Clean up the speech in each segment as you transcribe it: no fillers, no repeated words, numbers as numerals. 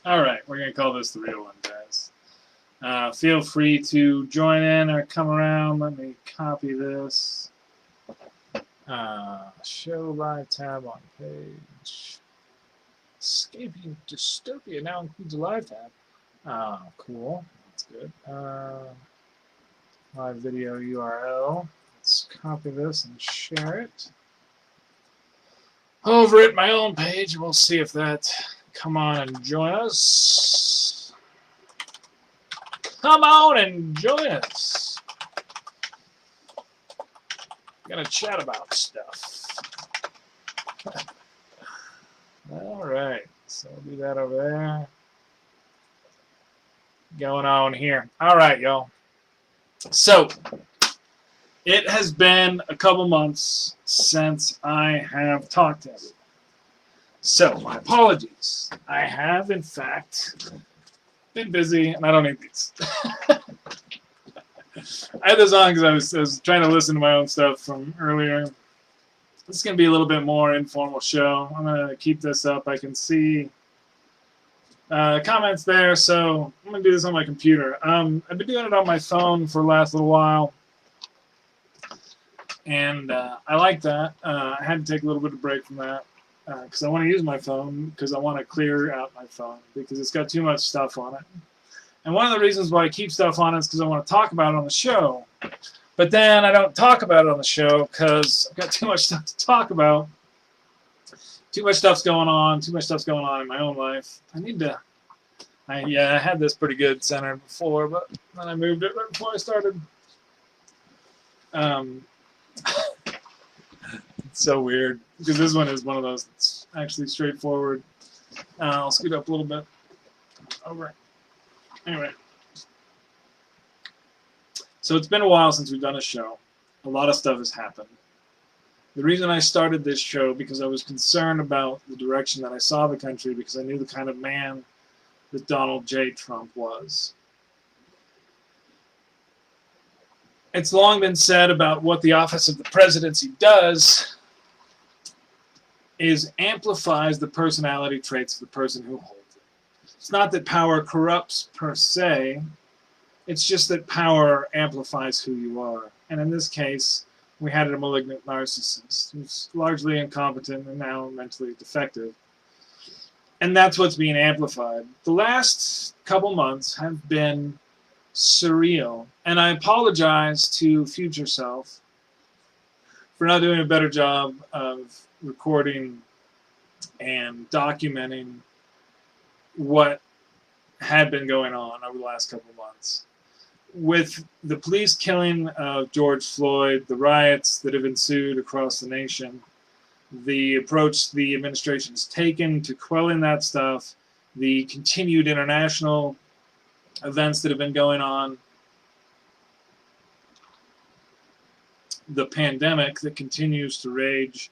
Alright, we're going to call this the real one, guys. Feel free to join in or come around. Let me copy this. Show by tab on page. Escaping Dystopia now includes a live tab. Cool. That's good. Live video URL. Let's copy this and share it over at my own page. We'll see if that. Come on and join us. Come on and join us. We're gonna chat about stuff. All right, so we'll do that over there. Going on here. All right, y'all. So it has been a couple months since I have talked to everyone. So my apologies. I have, in fact, been busy, and I don't need these. I had this on because I was trying to listen to my own stuff from earlier. This is going to be a little bit more informal show. I'm going to keep this up. I can see comments there, so I'm going to do this on my computer. I've been doing it on my phone for the last little while, and I like that. I had to take a little bit of a break from that because I want to use my phone because I want to clear out my phone because it's got too much stuff on it. And one of the reasons why I keep stuff on it is because I want to talk about it on the show. But then I don't talk about it on the show because I've got too much stuff to talk about. Too much stuff's going on. Too much stuff's going on in my own life. I need to... I had this pretty good centered before, but then I moved it right before I started. It's so weird because this one is one of those that's actually straightforward. I'll scoot up a little bit. All right. Anyway, so it's been a while since we've done a show. A lot of stuff has happened. The reason I started this show because I was concerned about the direction that I saw the country because I knew the kind of man that Donald J. Trump was. It's long been said about what the office of the presidency does is amplifies the personality traits of the person who holds it. It's not that power corrupts per se, it's just that power amplifies who you are. And in this case, we had a malignant narcissist who's largely incompetent and now mentally defective. And that's what's being amplified. The last couple months have been surreal. And I apologize to future self for not doing a better job of recording and documenting what had been going on over the last couple of months. With the police killing of George Floyd, the riots that have ensued across the nation, the approach the administration has taken to quelling that stuff, the continued international events that have been going on, the pandemic that continues to rage.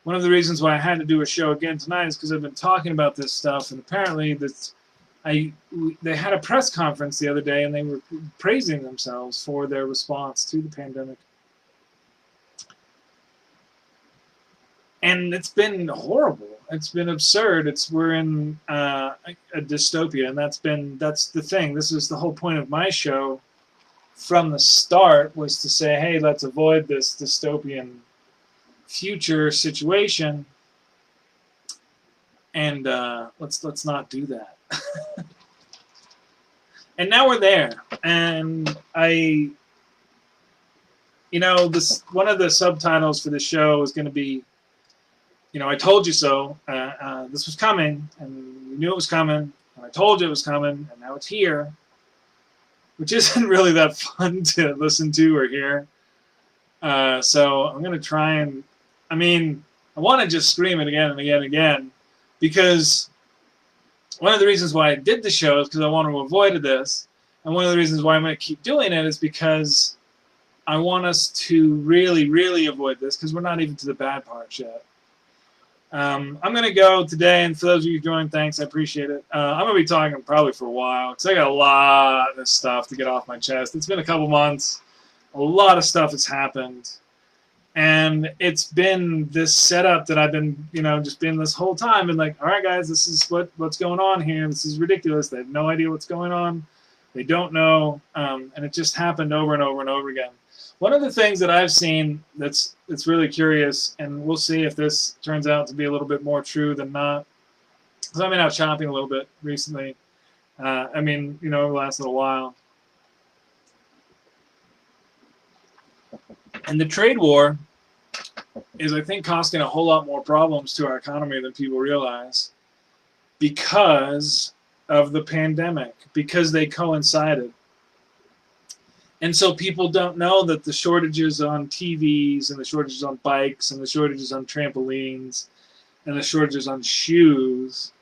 One of the reasons why I had to do a show again tonight is because I've been talking about this stuff, and apparently they had a press conference the other day and they were praising themselves for their response to the pandemic. And it's been horrible. It's been absurd. We're in a dystopia, and that's the thing. This is the whole point of my show from the start, was to say, hey, let's avoid this dystopian future situation, and let's not do that. And now we're there, and this one of the subtitles for the show is going to be, I told you so. This was coming, and you knew it was coming, and I told you it was coming, and now it's here, which isn't really that fun to listen to or hear. So I'm going to try and, I want to just scream it again and again and again, because one of the reasons why I did the show is because I want to avoid this, and one of the reasons why I'm going to keep doing it is because I want us to really, really avoid this, because we're not even to the bad parts yet. I'm going to go today, and for those of you who joined, thanks, I appreciate it. I'm going to be talking probably for a while, because I got a lot of stuff to get off my chest. It's been a couple months. A lot of stuff has happened. And it's been this setup that I've been, just been this whole time, and like, all right, guys, this is what's going on here. This is ridiculous. They have no idea what's going on. They don't know, and it just happened over and over and over again. One of the things that I've seen that's really curious, and we'll see if this turns out to be a little bit more true than not, because I've been out shopping a little bit recently. Over the last little while. And the trade war is, I think, costing a whole lot more problems to our economy than people realize because of the pandemic, because they coincided. And so people don't know that the shortages on TVs and the shortages on bikes and the shortages on trampolines and the shortages on shoes,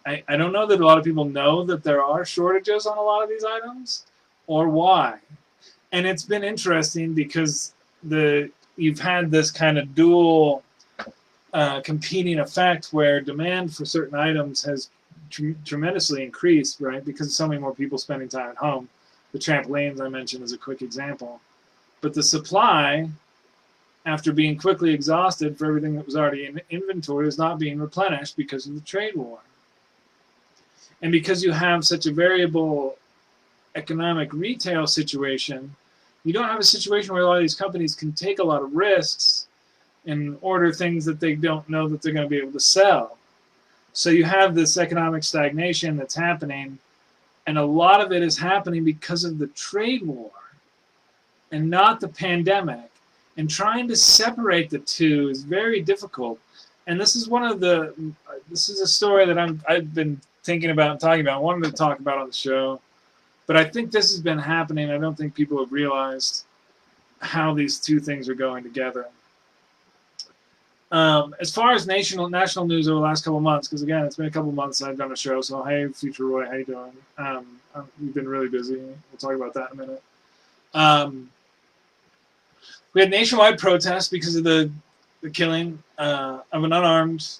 I don't know that a lot of people know that there are shortages on a lot of these items or why. And it's been interesting because you've had this kind of dual competing effect where demand for certain items has tremendously increased, right? Because so many more people spending time at home. The trampolines I mentioned is a quick example. But the supply, after being quickly exhausted for everything that was already in inventory, is not being replenished because of the trade war. And because you have such a variable economic retail situation, you don't have a situation where a lot of these companies can take a lot of risks and order things that they don't know that they're going to be able to sell. So you have this economic stagnation that's happening, and a lot of it is happening because of the trade war and not the pandemic. And trying to separate the two is very difficult. And this is this is a story that I've been thinking about and talking about. I wanted to talk about on the show. But I think this has been happening. I don't think people have realized how these two things are going together. As far as national news over the last couple of months, because again, it's been a couple of months since I've done a show. So hey, Future Roy, how you doing? We've been really busy. We'll talk about that in a minute. We had nationwide protests because of the killing of an unarmed,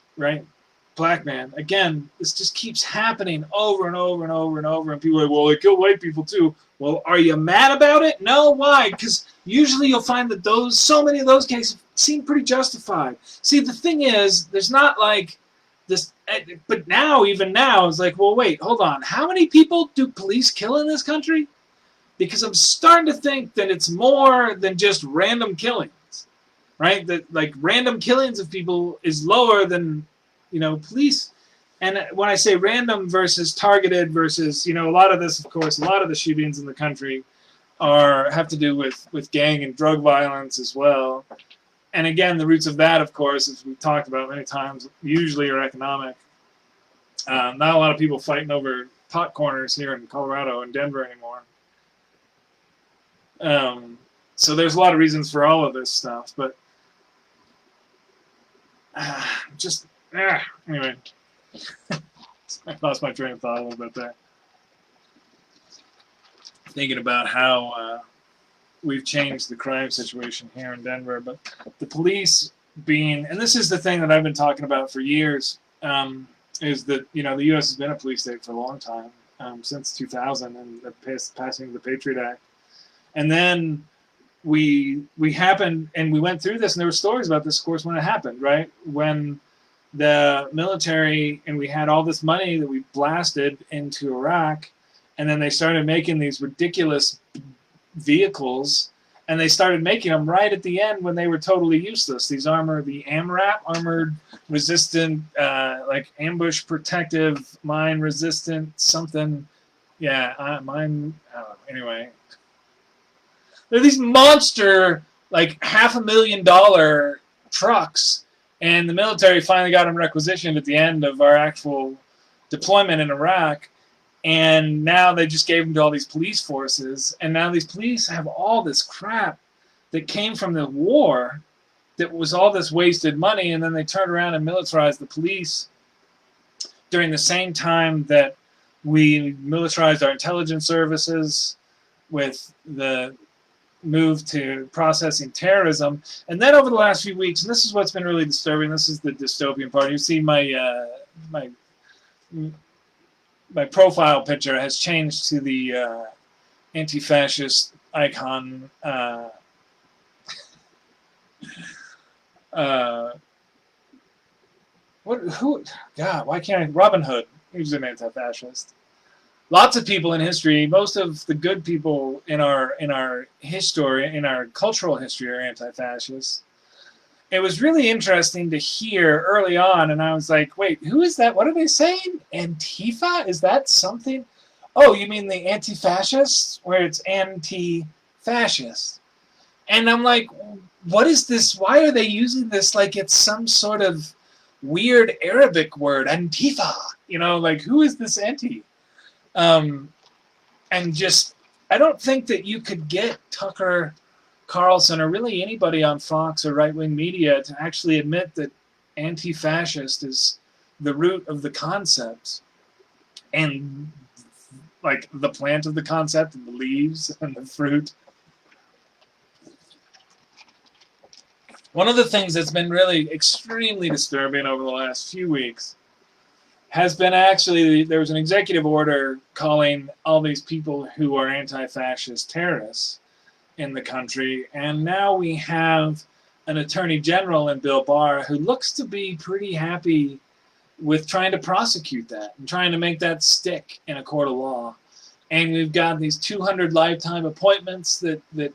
black man. Again, this just keeps happening over and over and over and over. And people are like, well, they kill white people too. Well, are you mad about it? No, why? Because usually you'll find that so many of those cases seem pretty justified. See, the thing is, there's not like this, but even now, it's like, well, wait, hold on. How many people do police kill in this country? Because I'm starting to think that it's more than just random killings, right? That like random killings of people is lower than police. And when I say random versus targeted versus, a lot of this, of course, a lot of the shootings in the country have to do with gang and drug violence as well. And again, the roots of that, of course, as we've talked about many times, usually are economic. Not a lot of people fighting over pot corners here in Colorado and Denver anymore. So there's a lot of reasons for all of this stuff, but anyway, I lost my train of thought a little bit there. Thinking about how we've changed the crime situation here in Denver, but the police and this is the thing that I've been talking about for years, is that, the U.S. has been a police state for a long time, since 2000 and the passing of the Patriot Act. And then we happened, and we went through this, and there were stories about this, of course, when it happened, right? When the military, and we had all this money that we blasted into Iraq, and then they started making these ridiculous vehicles, and they started making them right at the end when they were totally useless. These the AMRAP, armored resistant, ambush protective, mine resistant something. Yeah, anyway. They're these monster, $500,000 trucks, and the military finally got them requisitioned at the end of our actual deployment in Iraq, and now they just gave them to all these police forces, and now these police have all this crap that came from the war that was all this wasted money, and then they turned around and militarized the police during the same time that we militarized our intelligence services with the move to processing terrorism. And then over the last few weeks, and this is what's been really disturbing, this is the dystopian part. You see my profile picture has changed to the anti-fascist icon uh, God, why can't I? Robin Hood, he was an anti-fascist. Lots of people in history, most of the good people in our history, in our cultural history, are anti-fascists. It was really interesting to hear early on, and I was like, wait, who is that? What are they saying? Antifa? Is that something? Oh, you mean the anti-fascists? Where it's anti-fascist. And I'm like, what is this? Why are they using this like it's some sort of weird Arabic word, Antifa? Like, who is this anti? Um, and just, I don't think that you could get Tucker Carlson or really anybody on Fox or right-wing media to actually admit that anti-fascist is the root of the concept and like the plant of the concept and the leaves and the fruit. One of the things that's been really extremely disturbing over the last few weeks has been actually, there was an executive order calling all these people who are anti-fascist terrorists in the country, and now we have an attorney general in Bill Barr who looks to be pretty happy with trying to prosecute that and trying to make that stick in a court of law. And we've got these 200 lifetime appointments that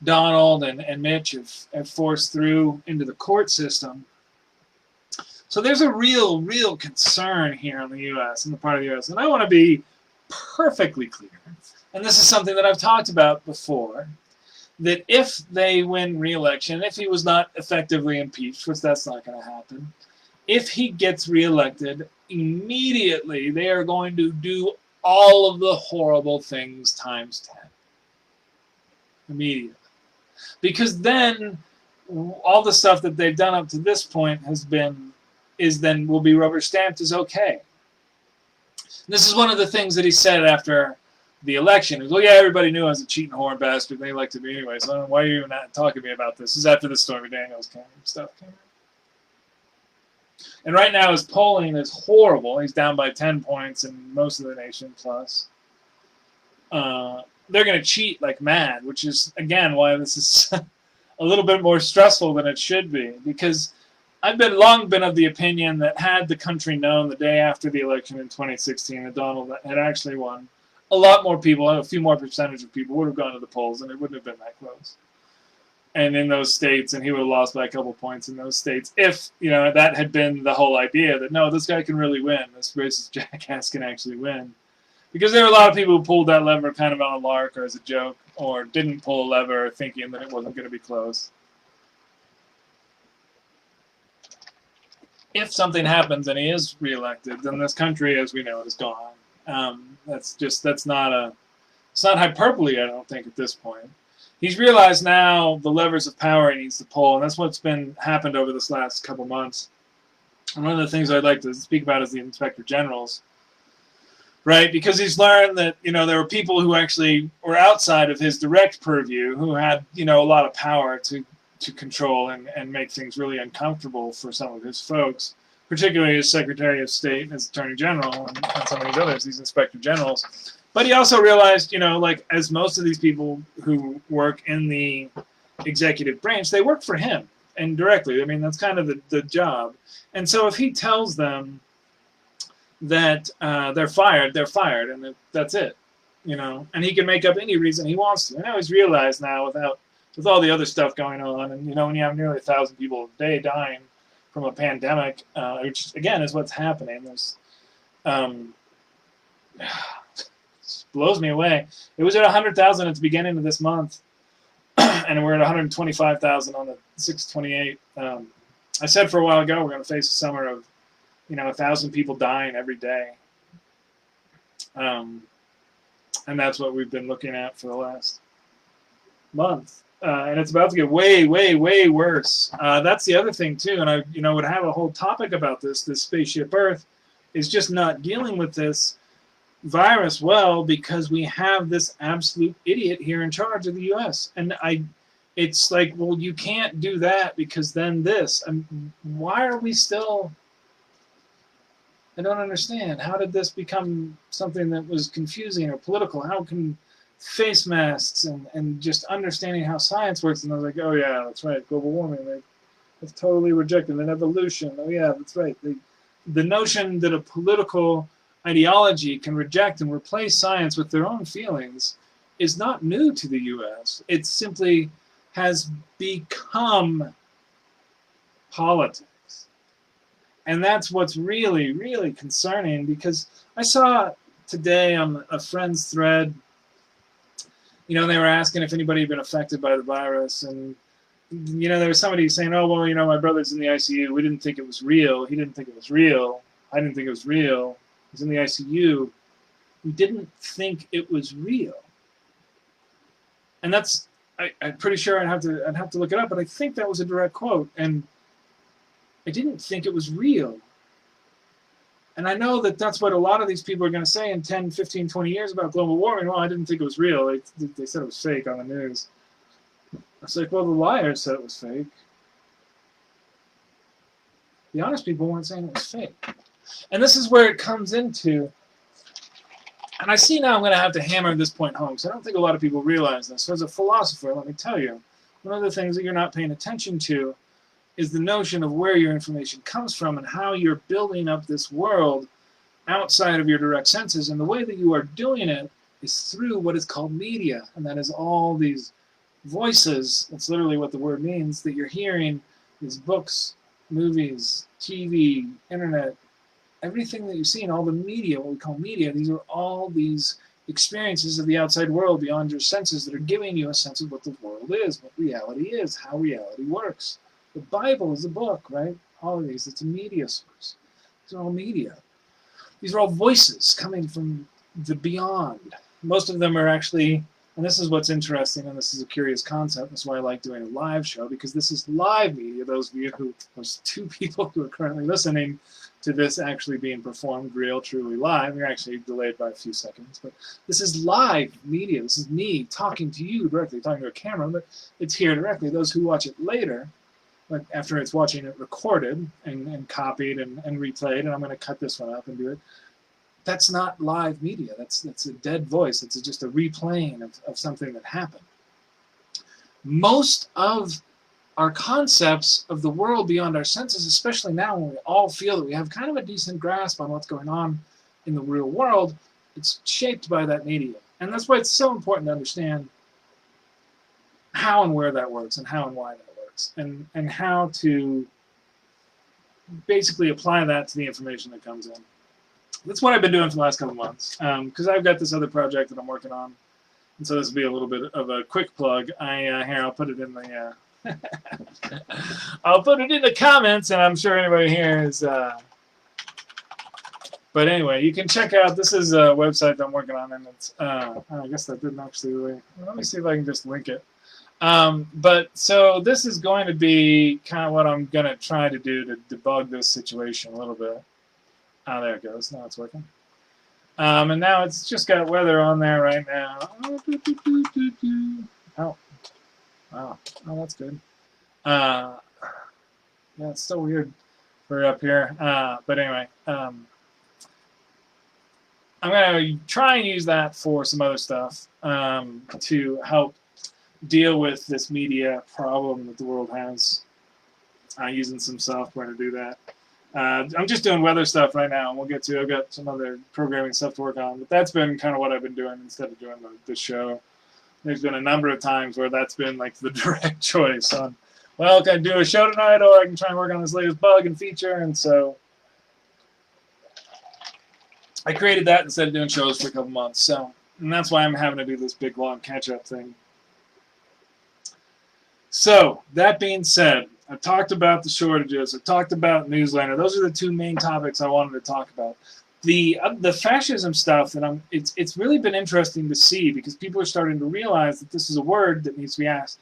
Donald and Mitch have forced through into the court system. So there's a real concern here in the U.S., in the part of the U.S., and I want to be perfectly clear, and this is something that I've talked about before, that if they win re-election, if he was not effectively impeached, which that's not going to happen, if he gets re-elected, immediately they are going to do all of the horrible things times 10. Immediately. Because then all the stuff that they've done up to this point will be rubber stamped as okay. This is one of the things that he said after the election. He goes, well, yeah, everybody knew I was a cheating whore bastard. They elected me anyway, so why are you not talking to me about this? This is after the Stormy Daniels stuff came out. And right now his polling is horrible. He's down by 10 points in most of the nation plus. They're going to cheat like mad, which is, again, why this is a little bit more stressful than it should be. Because I've long been of the opinion that had the country known the day after the election in 2016 that Donald had actually won, a lot more people, a few more percentage of people would have gone to the polls, and it wouldn't have been that close. And in those states, and he would have lost by a couple points in those states, if that had been the whole idea, that no, this guy can really win, this racist jackass can actually win. Because there were a lot of people who pulled that lever kind of on a lark or as a joke, or didn't pull a lever thinking that it wasn't going to be close. If something happens and he is reelected, then this country, as we know it, is gone. It's not hyperbole, I don't think, at this point. He's realized now the levers of power he needs to pull, and that's what's happened over this last couple months. And one of the things I'd like to speak about is the inspector generals, right? Because he's learned that there were people who actually were outside of his direct purview who had a lot of power to control and make things really uncomfortable for some of his folks, particularly his Secretary of State and his Attorney General and some of these others, these inspector generals. But he also realized, like as most of these people who work in the executive branch, they work for him indirectly. I mean, that's kind of the job. And so if he tells them that they're fired, and that's it, and he can make up any reason he wants to. And now he's realized now with all the other stuff going on, and when you have nearly 1,000 people a day dying from a pandemic, which again is what's happening. There's blows me away. It was at 100,000 at the beginning of this month, and we're at 125,000 on the 6/28. I said for a while ago we're going to face a summer of 1,000 people dying every day, and that's what we've been looking at for the last month. And it's about to get way, way, way worse. That's the other thing too, and I would have a whole topic about this spaceship Earth is just not dealing with this virus well because we have this absolute idiot here in charge of the U.S. And it's like, well, you can't do that because then this. Why are we still? I don't understand. How did this become something that was confusing or political? How can face masks and just understanding how science works. And I was like, oh yeah, that's right, global warming. They've totally rejected an evolution. Oh yeah, that's right. The notion that a political ideology can reject and replace science with their own feelings is not new to the U.S. It simply has become politics. And that's what's really, really concerning, because I saw today on a friend's thread, they were asking if anybody had been affected by the virus. And, there was somebody saying, oh, well, my brother's in the ICU. We didn't think it was real. He didn't think it was real. I didn't think it was real. He's in the ICU. We didn't think it was real. And that's, I'm pretty sure I'd have to look it up, but I think that was a direct quote. And I didn't think it was real. And I know that that's what a lot of these people are going to say in 10, 15, 20 years about global warming. Well, I didn't think it was real. They said it was fake on the news. It's like, well, the liars said it was fake. The honest people weren't saying it was fake. And this is where it comes into, and I see now I'm going to have to hammer this point home, because I don't think a lot of people realize this. So as a philosopher, let me tell you, one of the things that you're not paying attention to is the notion of where your information comes from and how you're building up this world outside of your direct senses. And the way that you are doing it is through what is called media. And that is all these voices, that's literally what the word means, that you're hearing, these books, movies, TV, internet, everything that you see in all the media, what we call media, these are all these experiences of the outside world beyond your senses that are giving you a sense of what the world is, what reality is, how reality works. The Bible is a book, right? All of these, it's a media source. These are all media. These are all voices coming from the beyond. Most of them are actually, and this is what's interesting, and this is a curious concept, that's why I like doing a live show, because this is live media. Those two people who are currently listening to this actually being performed real, truly live. You're actually delayed by a few seconds, but this is live media. This is me talking to you directly, talking to a camera, but it's here directly. Those who watch it later, like after it's watching it recorded and copied and replayed, and I'm going to cut this one up and do it. That's not live media. That's a dead voice. It's just a replaying of something that happened. Most of our concepts of the world beyond our senses, especially now when we all feel that we have kind of a decent grasp on what's going on in the real world, it's shaped by that media. And that's why it's so important to understand how and where that works and how and why that works. And how to basically apply that to the information that comes in. That's what I've been doing for the last couple months, because I've got this other project that I'm working on, and so this will be a little bit of a quick plug. Here, I'll put it in the I'll put it in the comments, and I'm sure anybody here is. But anyway, you can check out. This is a website that I'm working on, and it's. I guess that didn't actually really. Let me see if I can just link it. But so this is going to be kind of what I'm going to try to do to debug this situation a little bit. Oh, there it goes. Now it's working. And now it's just got weather on there right now. Oh, wow. Oh, that's good. Yeah, it's so weird for up here. But anyway, I'm going to try and use that for some other stuff to help deal with this media problem that the world has, using some software to do that. I'm just doing weather stuff right now, and we'll get to it. I've got some other programming stuff to work on, but that's been kind of what I've been doing instead of doing the show. There's been a number of times where that's been like the direct choice on, well, can I do a show tonight, or I can try and work on this latest bug and feature, and so I created that instead of doing shows for a couple months. So, and that's why I'm having to do this big, long catch-up thing. So, that being said, I've talked about the shortages. I've talked about newsletter. Those are the two main topics I wanted to talk about. The fascism stuff, that it's really been interesting to see, because people are starting to realize that this is a word that needs to be asked.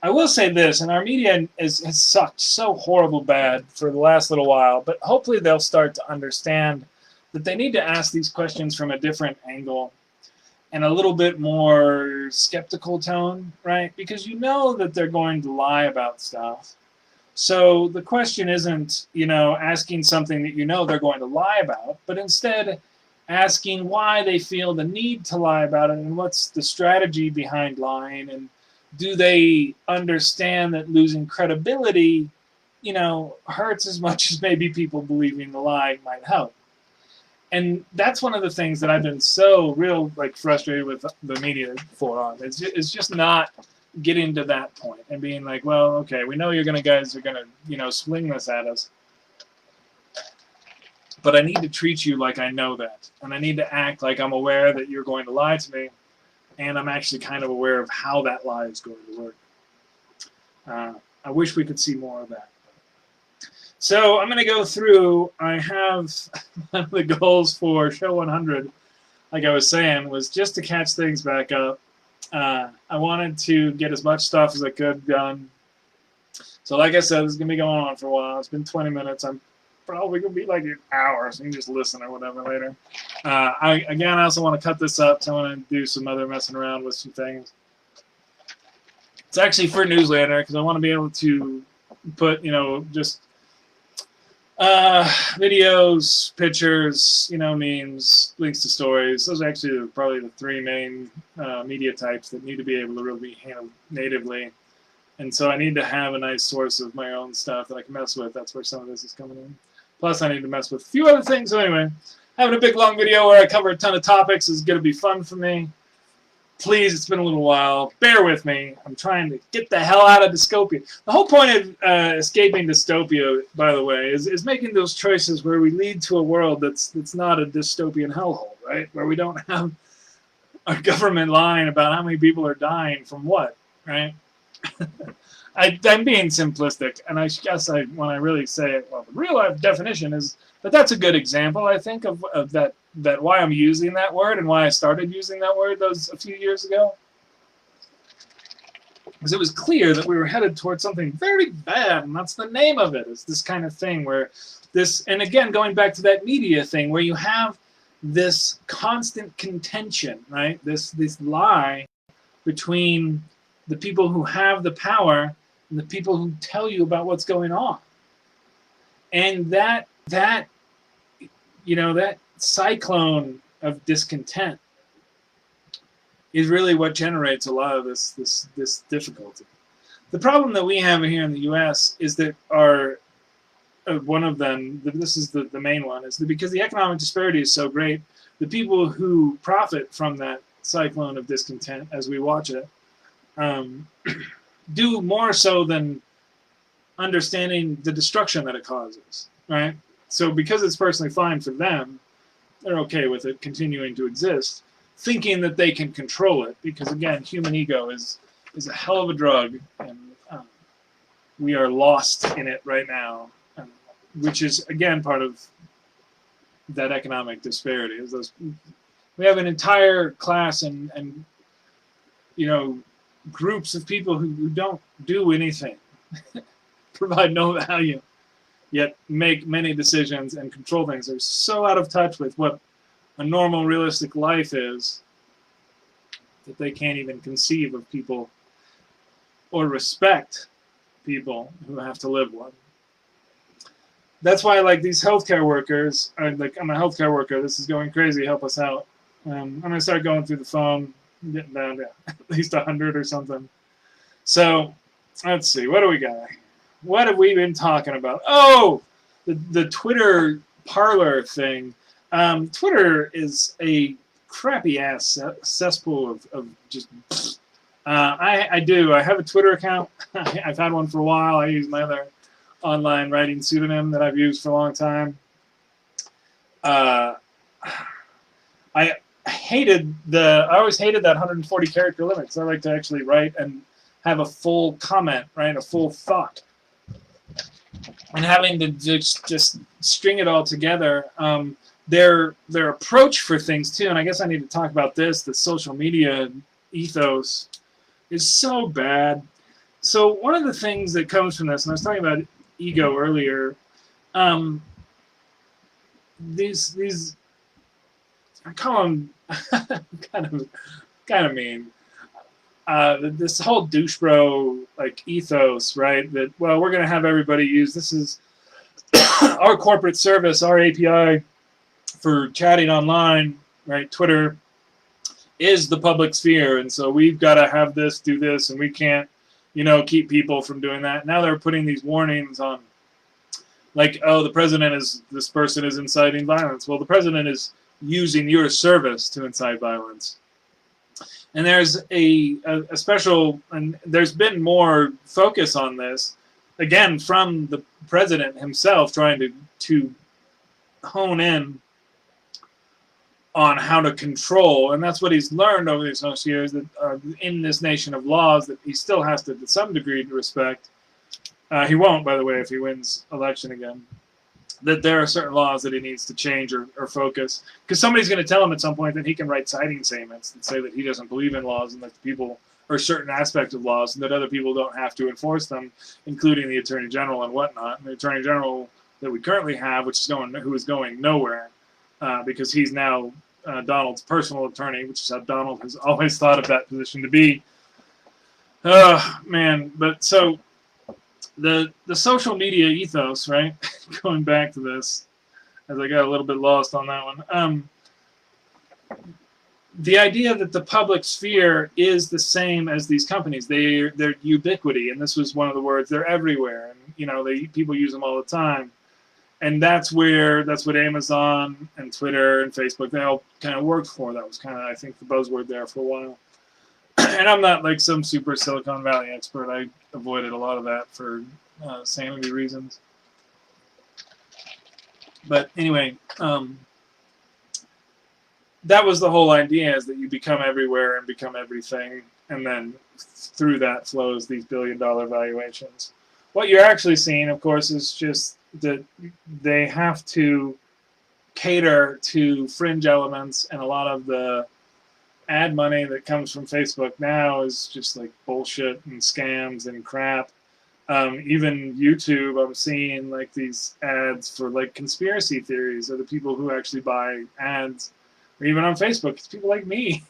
I will say this, and our media has sucked so horrible bad for the last little while, but hopefully they'll start to understand that they need to ask these questions from a different angle and a little bit more skeptical tone, right? Because you know that they're going to lie about stuff. So the question isn't, asking something that you know they're going to lie about, but instead asking why they feel the need to lie about it and what's the strategy behind lying, and do they understand that losing credibility, hurts as much as maybe people believing the lie might help. And that's one of the things that I've been so frustrated with the media for. It's just not getting to that point and being like, well, okay, we know guys are gonna, swing this at us, but I need to treat you like I know that, and I need to act like I'm aware that you're going to lie to me, and I'm actually kind of aware of how that lie is going to work. I wish we could see more of that. So I'm going to go through. I have one of the goals for show 100, like I was saying, was just to catch things back up. I wanted to get as much stuff as I could done. So like I said, this is going to be going on for a while. It's been 20 minutes. I'm probably going to be like an hour, so you can just listen or whatever later. I also want to cut this up, so I want to do some other messing around with some things. It's actually for newsletter, because I want to be able to put, just videos, pictures, memes, links to stories. Those are actually probably the three main media types that need to be able to really be handled natively. And so I need to have a nice source of my own stuff that I can mess with. That's where some of this is coming in. Plus, I need to mess with a few other things. So anyway, having a big, long video where I cover a ton of topics is going to be fun for me. Please, it's been a little while. Bear with me. I'm trying to get the hell out of dystopia. The whole point of escaping dystopia, by the way, is making those choices where we lead to a world that's not a dystopian hellhole, right? Where we don't have our government lying about how many people are dying from what, right? I'm being simplistic, and I guess when I really say it, well, the real life definition is, but that's a good example, I think, of that why I'm using that word and why I started using that word a few years ago. Because it was clear that we were headed towards something very bad, and that's the name of it. It's this kind of thing where and again, going back to that media thing, where you have this constant contention, right? This lie between the people who have the power and the people who tell you about what's going on. And that cyclone of discontent is really what generates a lot of this difficulty. The problem that we have here in the U.S. is that one of them, this is the main one, is that because the economic disparity is so great, the people who profit from that cyclone of discontent as we watch it do more so than understanding the destruction that it causes, right? So because it's personally fine for them, they're okay with it continuing to exist, thinking that they can control it, because again, human ego is a hell of a drug, and we are lost in it right now, which is again part of that economic disparity. We have an entire class and groups of people who don't do anything, provide no value, yet make many decisions and control things. They're so out of touch with what a normal, realistic life is that they can't even conceive of people or respect people who have to live one. That's why, like, these healthcare workers, I'm a healthcare worker, this is going crazy, help us out. I'm going to start going through the phone, getting down to at least 100 or something. So, let's see, what do we got? What have we been talking about? Oh, the Twitter parlor thing. Twitter is a crappy ass cesspool of just. I have a Twitter account. I've had one for a while. I use my other online writing pseudonym that I've used for a long time. I always hated that 140 character limit. So I like to actually write and have a full comment, right, a full thought. And having to just string it all together, their approach for things too, and I guess I need to talk about this, the social media ethos is so bad. So one of the things that comes from this, and I was talking about ego earlier, these I call them kind of mean. This whole douche bro ethos, right? That, well, we're going to have everybody use, this is our corporate service, our API for chatting online, right? Twitter is the public sphere, and so we've got to have this, do this, and we can't, keep people from doing that. Now they're putting these warnings on, like, oh, this person is inciting violence. Well, the president is using your service to incite violence. And there's a special, and there's been more focus on this, again, from the president himself, trying to hone in on how to control, and that's what he's learned over these last years, that in this nation of laws, that he still has to some degree to respect. He won't, by the way, if he wins election again. That there are certain laws that he needs to change or focus, because somebody's going to tell him at some point that he can write citing statements that say that he doesn't believe in laws and that people, or certain aspects of laws, and that other people don't have to enforce them, including the Attorney General and whatnot. And the Attorney General that we currently have, who is going nowhere, because he's now Donald's personal attorney, which is how Donald has always thought of that position to be. Man, but so the social media ethos, right? Going back to this, as I got a little bit lost on that one. The idea that the public sphere is the same as they're ubiquity, and this was one of the words. They're everywhere, and people use them all the time. And that's what Amazon and Twitter and Facebook, they all kind of worked for. That was kind of, I think, the buzzword there for a while. And I'm not like some super Silicon Valley expert. I avoided a lot of that for sanity reasons. But anyway, that was the whole idea, is that you become everywhere and become everything. And then through that flows these billion-dollar valuations. What you're actually seeing, of course, is just that they have to cater to fringe elements, and a lot of the ad money that comes from Facebook now is just like bullshit and scams and crap. Even YouTube, I'm seeing like these ads for like conspiracy theories, or the people who actually buy ads, or even on Facebook, it's people like me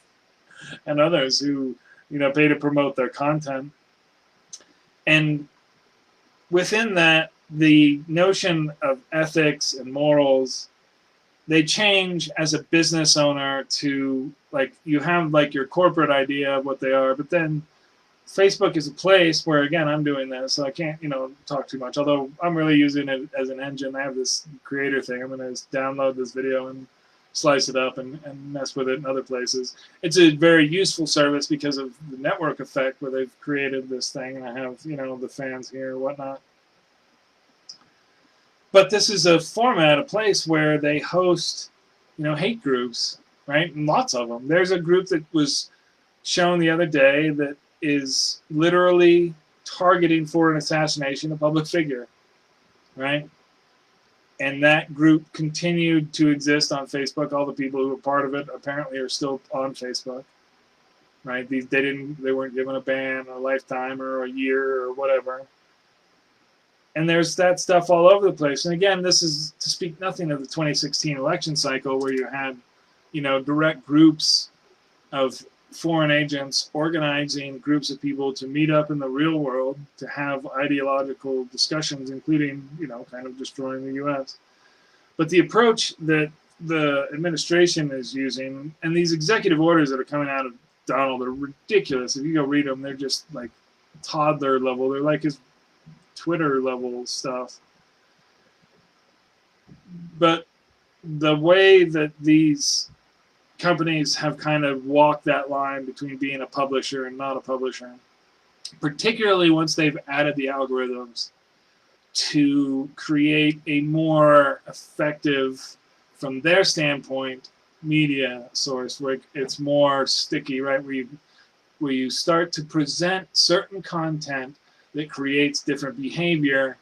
and others who pay to promote their content. And within that, the notion of ethics and morals, they change as a business owner to, like, you have like your corporate idea of what they are, but then Facebook is a place where, again, I'm doing this, so I can't, talk too much, although I'm really using it as an engine. I have this creator thing. I'm going to just download this video and slice it up and mess with it in other places. It's a very useful service because of the network effect, where they've created this thing, and I have, the fans here and whatnot. But this is a format, a place where they host, hate groups, right? And lots of them. There's a group that was shown the other day that is literally targeting for an assassination a public figure, right? And that group continued to exist on Facebook. All the people who were part of it apparently are still on Facebook, right? They weren't given a ban, a lifetime, or a year, or whatever. And there's that stuff all over the place. And again, this is to speak nothing of the 2016 election cycle, where you had, direct groups of foreign agents organizing groups of people to meet up in the real world to have ideological discussions, including, kind of destroying the U.S. But the approach that the administration is using, and these executive orders that are coming out of Donald, are ridiculous. If you go read them, they're just like toddler level. They're like his Twitter level stuff. But the way that these companies have kind of walked that line between being a publisher and not a publisher, particularly once they've added the algorithms to create a more effective, from their standpoint, media source, where it's more sticky, right? Where you start to present certain content that creates different behavior,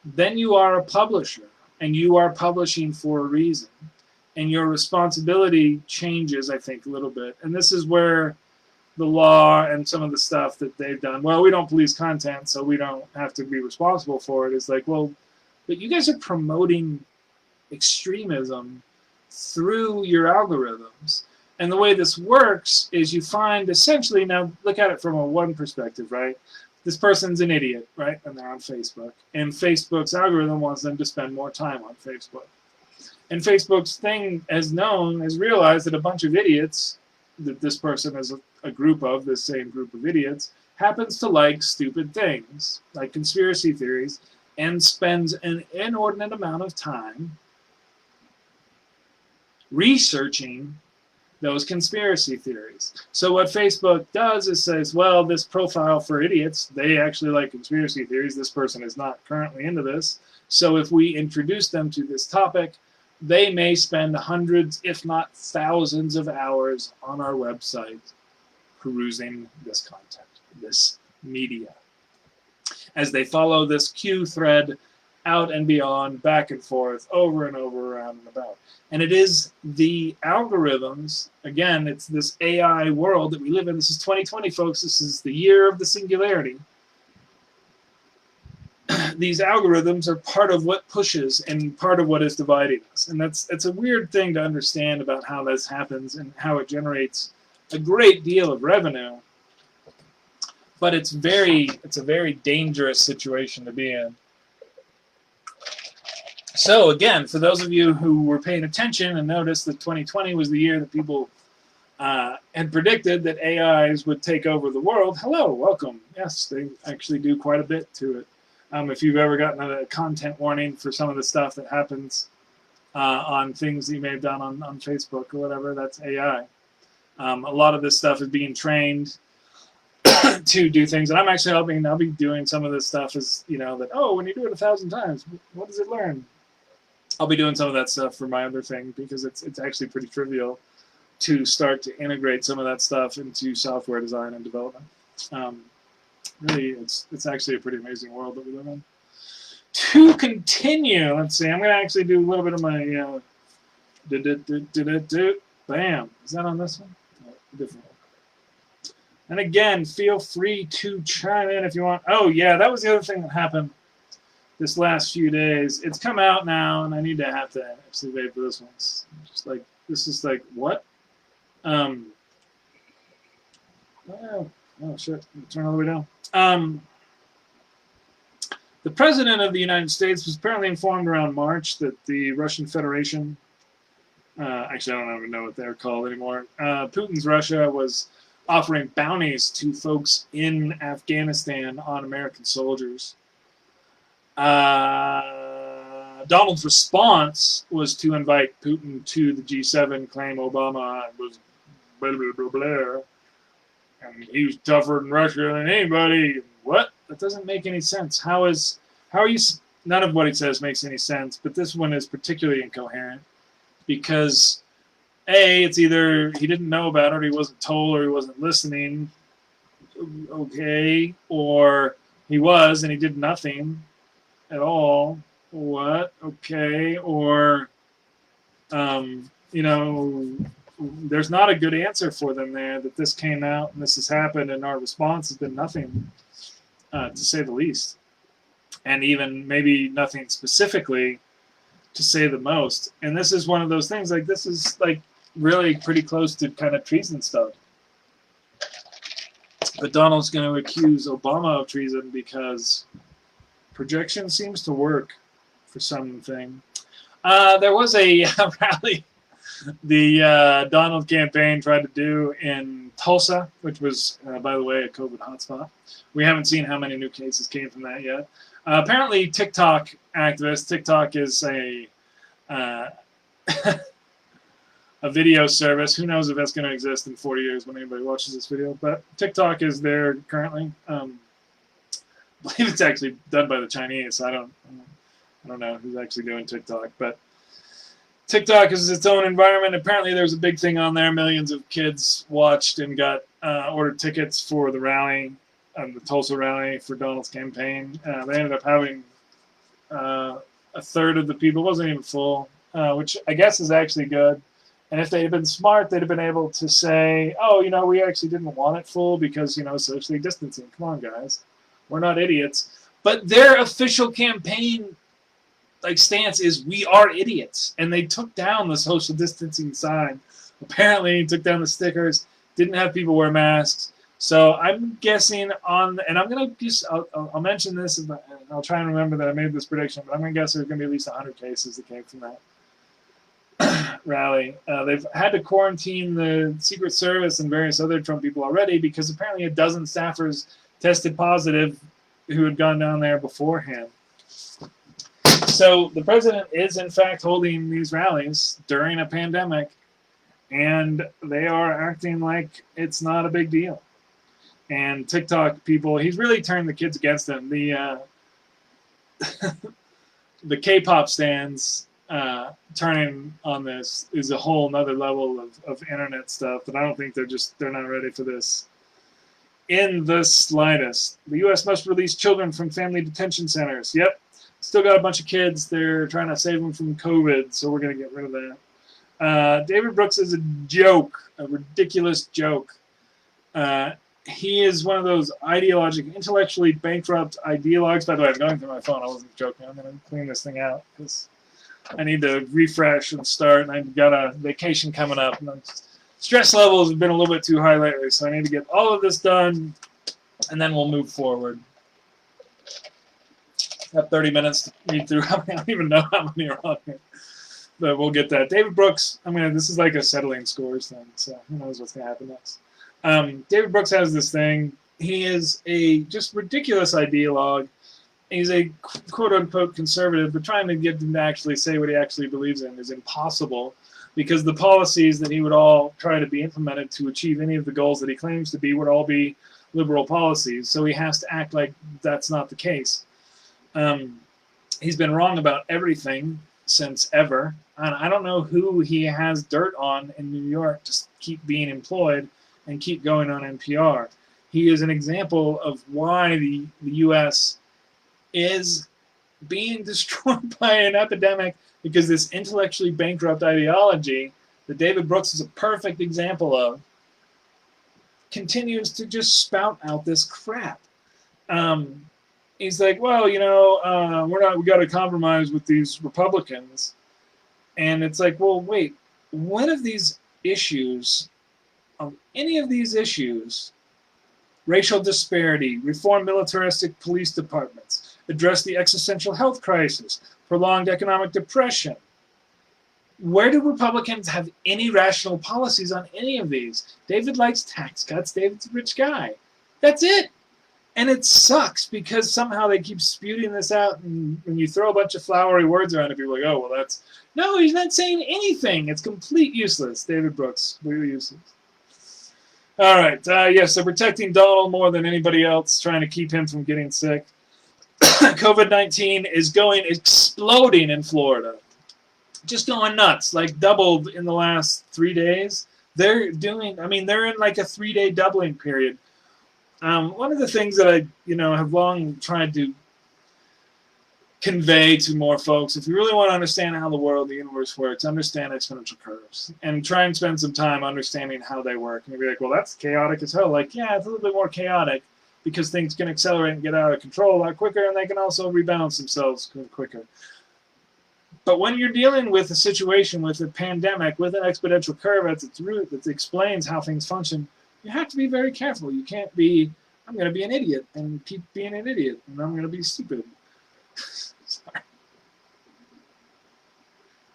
then you are a publisher, and you are publishing for a reason. And your responsibility changes, I think, a little bit. And this is where the law and some of the stuff that they've done, well, we don't police content, so we don't have to be responsible for it. It's like, well, but you guys are promoting extremism through your algorithms. And the way this works is you find, essentially, now look at it from one perspective, right? This person's an idiot, right? And they're on Facebook. And Facebook's algorithm wants them to spend more time on Facebook. And Facebook's thing has realized that a bunch of idiots, that this person is a group of, this same group of idiots, happens to like stupid things, like conspiracy theories, and spends an inordinate amount of time researching those conspiracy theories. So what Facebook does is says, well, this profile for idiots, they actually like conspiracy theories. This person is not currently into this. So if we introduce them to this topic, they may spend hundreds, if not thousands of hours on our website perusing this content, this media. As they follow this Q thread out and beyond, back and forth, over and over, around and about. And it is the algorithms, again, it's this AI world that we live in. This is 2020, folks. This is the year of the singularity. These algorithms are part of what pushes and part of what is dividing us. And that's a weird thing to understand about how this happens and how it generates a great deal of revenue. But it's a very dangerous situation to be in. So again, for those of you who were paying attention and noticed that 2020 was the year that people had predicted that AIs would take over the world, hello, welcome. Yes, they actually do quite a bit to it. If you've ever gotten a content warning for some of the stuff that happens on things that you may have done on Facebook or whatever, that's AI. A lot of this stuff is being trained to do things, and I'm actually helping. I'll be doing some of this stuff as, that, oh, when you do it 1,000 times, what does it learn? I'll be doing some of that stuff for my other thing because it's actually pretty trivial to start to integrate some of that stuff into software design and development. Really, it's actually a pretty amazing world that we live in. To continue, let's see, I'm going to actually do a little bit of my bam. Is that on this one? No, different one. And again, feel free to chime in if you want. Oh, yeah, that was the other thing that happened this last few days. It's come out now, and I need to actually wait for this one. This is like, what? Oh, shit. Turn all the way down. The President of the United States was apparently informed around March that the Russian Federation, actually, I don't even know what they're called anymore, Putin's Russia was offering bounties to folks in Afghanistan on American soldiers. Donald's response was to invite Putin to the G7, claim Obama was blah, blah, blah, blah, and he was tougher in Russia than anybody. What? That doesn't make any sense. How are you? None of what he says makes any sense, but this one is particularly incoherent because A, it's either he didn't know about it, or he wasn't told, or he wasn't listening, okay, or he was and he did nothing at all. What? Okay, or there's not a good answer for them there, that this came out and this has happened and our response has been nothing, to say the least. And even maybe nothing specifically, to say the most. And this is one of those things, like, this is like really pretty close to kind of treason stuff. But Donald's going to accuse Obama of treason because projection seems to work for something. There was a rally the Donald campaign tried to do in Tulsa, which was, by the way, a COVID hotspot. We haven't seen how many new cases came from that yet. Apparently, TikTok activists. TikTok is a video service. Who knows if that's going to exist in 40 years when anybody watches this video? But TikTok is there currently. I believe it's actually done by the Chinese. So I don't know who's actually doing TikTok, but TikTok is its own environment. Apparently, there's a big thing on there. Millions of kids watched and got ordered tickets for the rally, the Tulsa rally for Donald's campaign. They ended up having a third of the people. It wasn't even full, which I guess is actually good. And if they had been smart, they'd have been able to say, oh, we actually didn't want it full because, socially distancing. Come on, guys. We're not idiots. But their official campaign stance is, we are idiots. And they took down the social distancing sign. Apparently, took down the stickers, didn't have people wear masks. So I'm guessing and I'm going to just, I'll mention this, and I'll try and remember that I made this prediction, but I'm going to guess there's going to be at least 100 cases that came from that. rally. They've had to quarantine the Secret Service and various other Trump people already because apparently a dozen staffers tested positive who had gone down there beforehand. So the president is in fact holding these rallies during a pandemic, and they are acting like it's not a big deal. And TikTok people, he's really turned the kids against him. The the K-pop stands turning on this is a whole nother level of internet stuff that I don't think they're not ready for this in the slightest. The U.S. must release children from family detention centers. Yep, still got a bunch of kids. They're trying to save them from COVID, so we're going to get rid of that. David Brooks is a joke, a ridiculous joke. He is one of those intellectually bankrupt ideologues. By the way, I'm going through my phone. I wasn't joking. I'm going to clean this thing out because I need to refresh and start, and I've got a vacation coming up. And stress levels have been a little bit too high lately, so I need to get all of this done, and then we'll move forward. Got 30 minutes to read through. I don't even know how many are on here, but we'll get that. David Brooks, this is like a settling scores thing, so who knows what's going to happen next. David Brooks has this thing. He is a just ridiculous ideologue. He's a quote-unquote conservative, but trying to get him to actually say what he actually believes in is impossible because the policies that he would all try to be implemented to achieve any of the goals that he claims to be would all be liberal policies. So he has to act like that's not the case. He's been wrong about everything since ever. And I don't know who he has dirt on in New York to keep being employed and keep going on NPR. He is an example of why the U.S. is being destroyed by an epidemic because this intellectually bankrupt ideology that David Brooks is a perfect example of continues to just spout out this crap. He's like, well, we got to compromise with these Republicans. And it's like, well, wait, one of these issues, any of these issues, racial disparity, reform militaristic police departments, address the existential health crisis, prolonged economic depression. Where do Republicans have any rational policies on any of these? David likes tax cuts. David's a rich guy. That's it. And it sucks because somehow they keep spewing this out, and when you throw a bunch of flowery words around it, people are like, oh, well, that's... No, he's not saying anything. It's complete useless. David Brooks, really useless. All right. Yes, they're protecting Donald more than anybody else, trying to keep him from getting sick. COVID-19 is exploding in Florida. Just going nuts, like doubled in the last 3 days. They're in like a 3-day doubling period. One of the things that I, have long tried to convey to more folks, if you really want to understand how the world, the universe works, understand exponential curves and try and spend some time understanding how they work. And you'll be like, well, that's chaotic as hell. Like, yeah, it's a little bit more chaotic because things can accelerate and get out of control a lot quicker, and they can also rebalance themselves quicker. But when you're dealing with a situation with a pandemic, with an exponential curve at its root that explains how things function, you have to be very careful. You can't be, I'm going to be an idiot and keep being an idiot, and I'm going to be stupid. Sorry.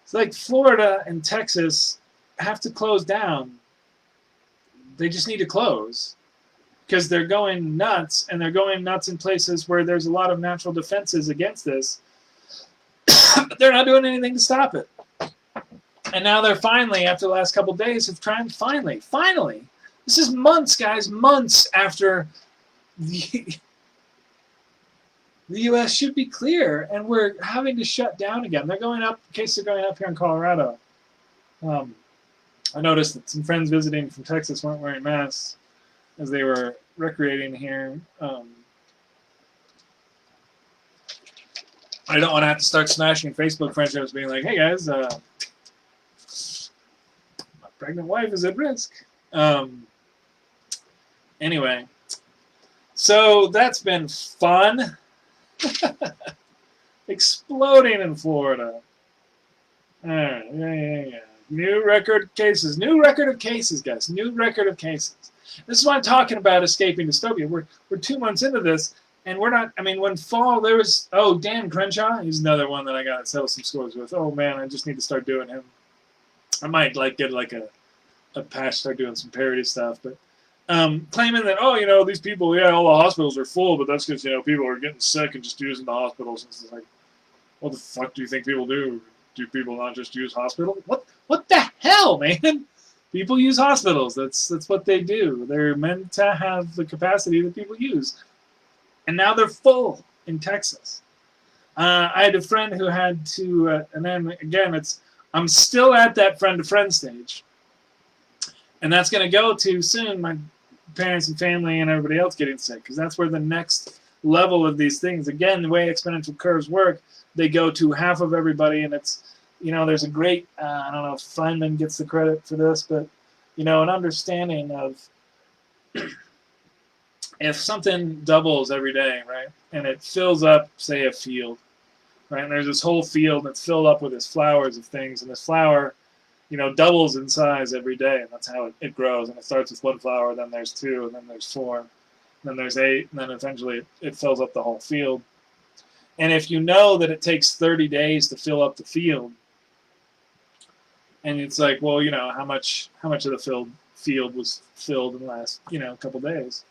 It's like Florida and Texas have to close down. They just need to close because they're going nuts, and they're going nuts in places where there's a lot of natural defenses against this. But they're not doing anything to stop it. And now they're finally, after the last couple of days, have tried finally. This is months, guys, months after the U.S. should be clear, and we're having to shut down again. They're going up, cases are going up here in Colorado. I noticed that some friends visiting from Texas weren't wearing masks as they were recreating here. I don't want to have to start smashing Facebook friendships being like, hey guys, my pregnant wife is at risk. Anyway, so that's been fun. Exploding in Florida. Yeah. New record of cases, guys. New record of cases. This is what I'm talking about, escaping dystopia. We're 2 months into this, and we're not, when fall, there was, Dan Crenshaw, he's another one that I got to settle some scores with. Oh man, I just need to start doing him. I might like get like a patch, start doing some parody stuff, but claiming that, oh, you know, these people, yeah, all the hospitals are full, but that's because, you know, people are getting sick and just using the hospitals. And it's like, what the fuck do you think people do? Do people not just use hospitals? What the hell, man? People use hospitals. That's what they do. They're meant to have the capacity that people use. And now they're full in Texas. I had a friend who had to, and then again, I'm still at that friend-to-friend stage. And that's going to go to soon my parents and family and everybody else getting sick, because that's where the next level of these things, again, the way exponential curves work, they go to half of everybody, and it's, you know, there's a great, I don't know if Feynman gets the credit for this, but, you know, an understanding of if something doubles every day, right, and it fills up, say, a field, right, and there's this whole field that's filled up with this flowers of things, and this flower, you know, doubles in size every day, and that's how it grows. And it starts with one flower, then there's 2, and then there's 4, and then there's 8, and then eventually it fills up the whole field. And if you know that it takes 30 days to fill up the field, and it's like, well, you know, how much of the field was filled in the last, you know, couple days,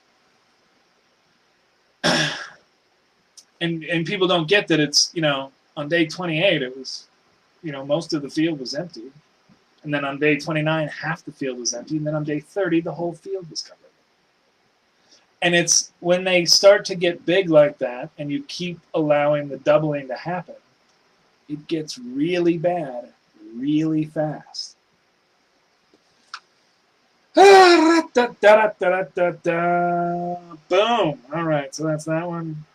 and people don't get that it's, you know, on day 28 it was, you know, most of the field was empty. And then on day 29, half the field was empty. And then on day 30, the whole field was covered. And it's when they start to get big like that, and you keep allowing the doubling to happen, it gets really bad really fast. Boom. All right, so that's that one.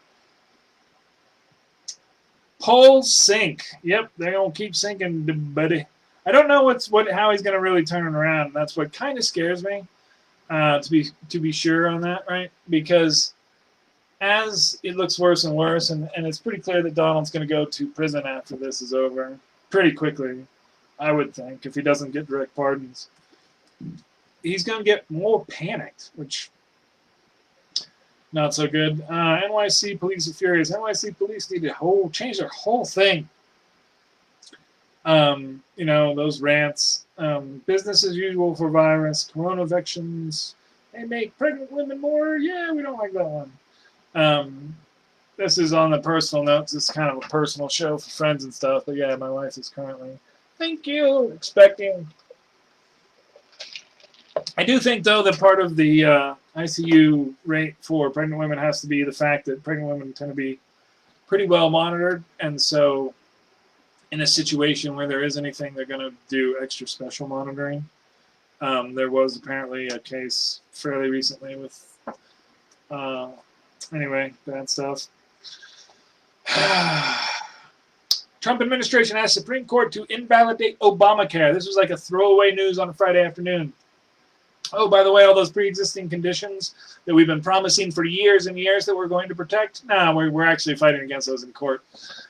Poles sink. Yep, they're going to keep sinking, buddy. I don't know how he's going to really turn it around. That's what kind of scares me, to be sure on that, right? Because as it looks worse and worse, and it's pretty clear that Donald's going to go to prison after this is over pretty quickly, I would think, if he doesn't get direct pardons. He's going to get more panicked, which not so good. NYC police are furious. NYC police need to change their whole thing. You know, those rants, business as usual for virus, corona evictions, they make pregnant women more, yeah, we don't like that one. This is on the personal notes, this is kind of a personal show for friends and stuff, but yeah, my wife is currently, thank you, expecting. I do think, though, that part of the ICU rate for pregnant women has to be the fact that pregnant women tend to be pretty well monitored, and so in a situation where there is anything, they're going to do extra special monitoring. There was apparently a case fairly recently with, anyway, bad stuff. Trump administration asked Supreme Court to invalidate Obamacare. This was like a throwaway news on a Friday afternoon. Oh, by the way, all those pre-existing conditions that we've been promising for years and years that we're going to protect, nah, we're actually fighting against those in court.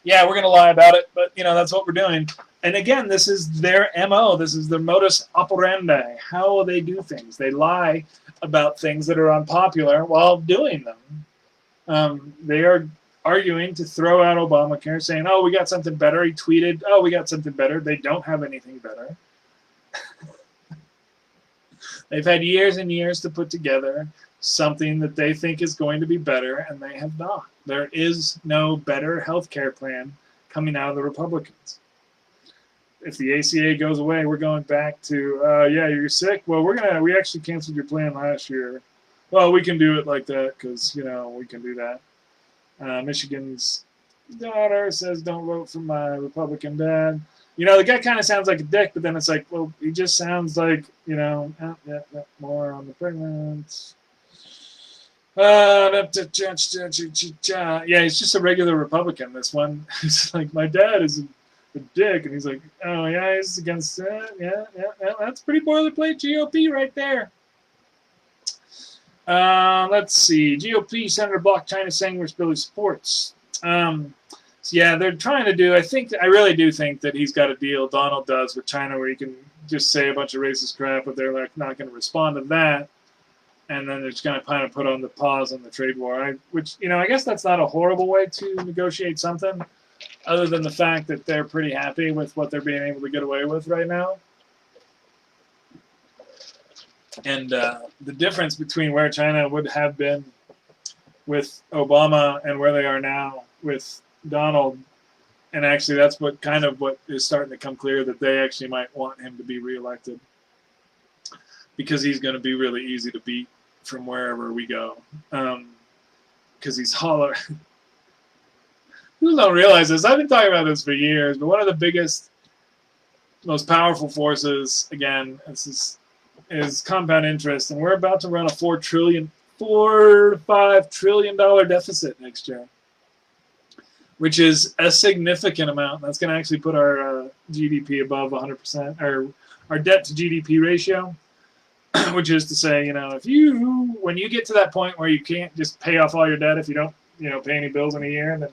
Yeah, we're going to lie about it, but, you know, that's what we're doing. And again, this is their MO. This is their modus operandi, how they do things. They lie about things that are unpopular while doing them. They are arguing to throw out Obamacare, saying, oh, we got something better. He tweeted, oh, we got something better. They don't have anything better. They've had years and years to put together something that they think is going to be better, and they have not. There is no better health care plan coming out of the Republicans. If the ACA goes away, we're going back to, yeah, you're sick? Well, we actually canceled your plan last year. Well, we can do it like that because, you know, we can do that. Michigan's daughter says, don't vote for my Republican dad. You know, the guy kind of sounds like a dick, but then it's like, well, he just sounds like, you know, more on the pregnant. Yeah, he's just a regular Republican, this one. He's like, my dad is a dick. And he's like, oh, yeah, he's against that. Yeah, that's pretty boilerplate GOP right there. Let's see. GOP Senator blocked China saying Billy supports. So yeah, they're trying to do, I really do think that he's got a deal, Donald does, with China where he can just say a bunch of racist crap, but they're like not going to respond to that. And then they're just going to kind of put on the pause on the trade war, which, you know, I guess that's not a horrible way to negotiate something, other than the fact that they're pretty happy with what they're being able to get away with right now. And the difference between where China would have been with Obama and where they are now with Donald, and actually that's what kind of what is starting to come clear, that they actually might want him to be reelected because he's going to be really easy to beat from wherever we go, because he's holler. People don't realize this. I've been talking about this for years, but one of the biggest, most powerful forces, again, is compound interest, and we're about to run a $4 to $5 trillion deficit next year, which is a significant amount. That's going to actually put our GDP above 100%, or our debt to GDP ratio, which is to say, if when you get to that point where you can't just pay off all your debt if you don't, pay any bills in a year, then,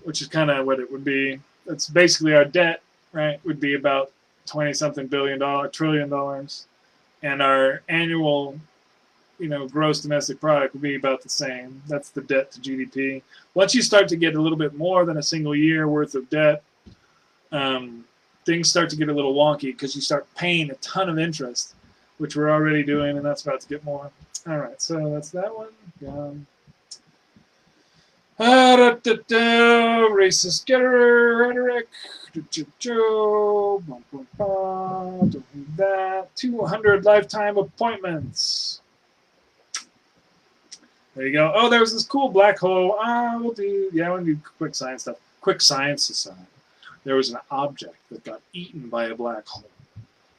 which is kind of what it would be. That's basically our debt, right? Would be about $20-something trillion, and our annual, gross domestic product would be about the same. That's the debt to GDP. Once you start to get a little bit more than a single year worth of debt, things start to get a little wonky because you start paying a ton of interest, which we're already doing, and that's about to get more. All right, so that's that one. Racist getter rhetoric. Don't need that. 200 lifetime appointments. There you go. Oh, there was this cool black hole. We'll do quick science stuff. Quick science aside, there was an object that got eaten by a black hole.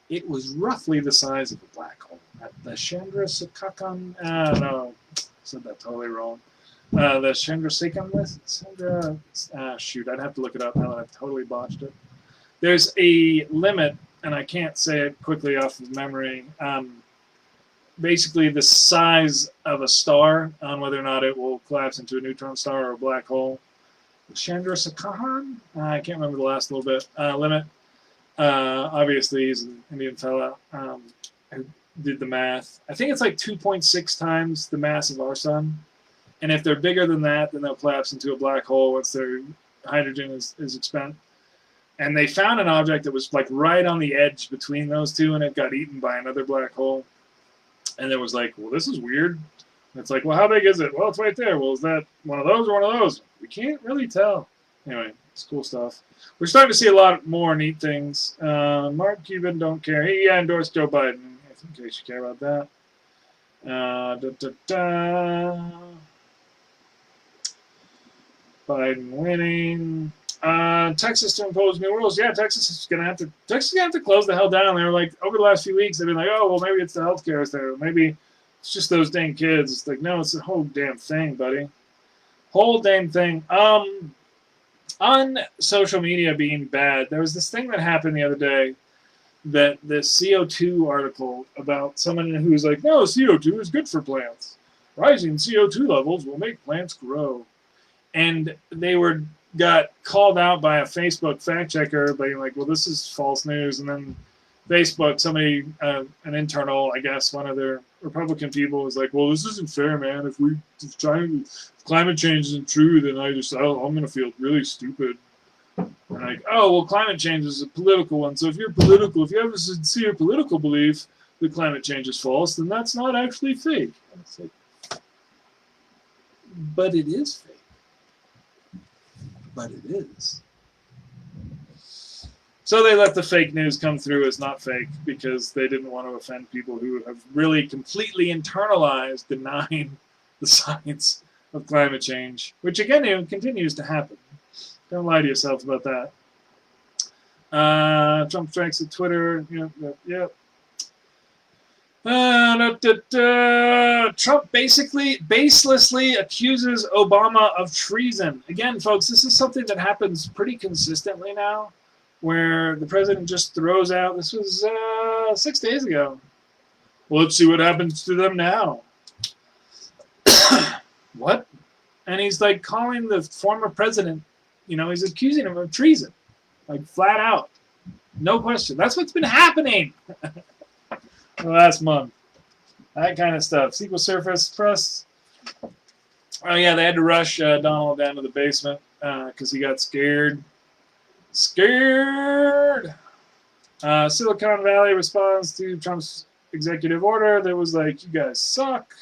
It was roughly the size of a black hole. The Chandrasekhar. No, said that totally wrong. The Chandrasekhar list. Shoot, I'd have to look it up now that I've totally botched it. There's a limit, and I can't say it quickly off of memory. Basically, the size of a star on whether or not it will collapse into a neutron star or a black hole. Chandrasekhar. I can't remember the last little bit. Limit. Obviously, he's an Indian fella who did the math. I think it's like 2.6 times the mass of our sun. And if they're bigger than that, then they'll collapse into a black hole once their hydrogen is expended. And they found an object that was like right on the edge between those two, and it got eaten by another black hole. And it was like, well, this is weird. And it's like, well, how big is it? Well, it's right there. Well, is that one of those or one of those? We can't really tell. Anyway, it's cool stuff. We're starting to see a lot more neat things. Mark Cuban don't care. He endorsed Joe Biden, in case you care about that. Biden winning. Texas to impose new rules. Yeah, Texas is gonna have to close the hell down. They were like, over the last few weeks, they've been like, oh well, maybe it's the healthcare there. Maybe it's just those dang kids. It's like, no, it's the whole damn thing, buddy. Whole damn thing. On social media being bad, there was this thing that happened the other day, that this CO2 article about someone who's like, no, CO2 is good for plants. Rising CO2 levels will make plants grow. And they got called out by a Facebook fact checker, being like, well, this is false news. And then Facebook, somebody, an internal, I guess, one of their Republican people was like, well, this isn't fair, man. If climate change isn't true, then I'm going to feel really stupid. And like, oh, well, climate change is a political one. So if you have a sincere political belief that climate change is false, then that's not actually fake. And it's like, but it is fake. But it is. So they let the fake news come through as not fake because they didn't want to offend people who have really completely internalized denying the science of climate change, which again continues to happen. Don't lie to yourself about that. Trump strikes at Twitter. Yep. Trump basically baselessly accuses Obama of treason. Again, folks, this is something that happens pretty consistently now, where the president just throws out, this was 6 days ago. Well, let's see what happens to them now. What? And he's like calling the former president, he's accusing him of treason. Like flat out. No question. That's what's been happening. Last month. That kind of stuff. Sequel Surface Press. Oh, yeah, they had to rush Donald down to the basement because he got scared. Silicon Valley responds to Trump's executive order that was like, you guys suck.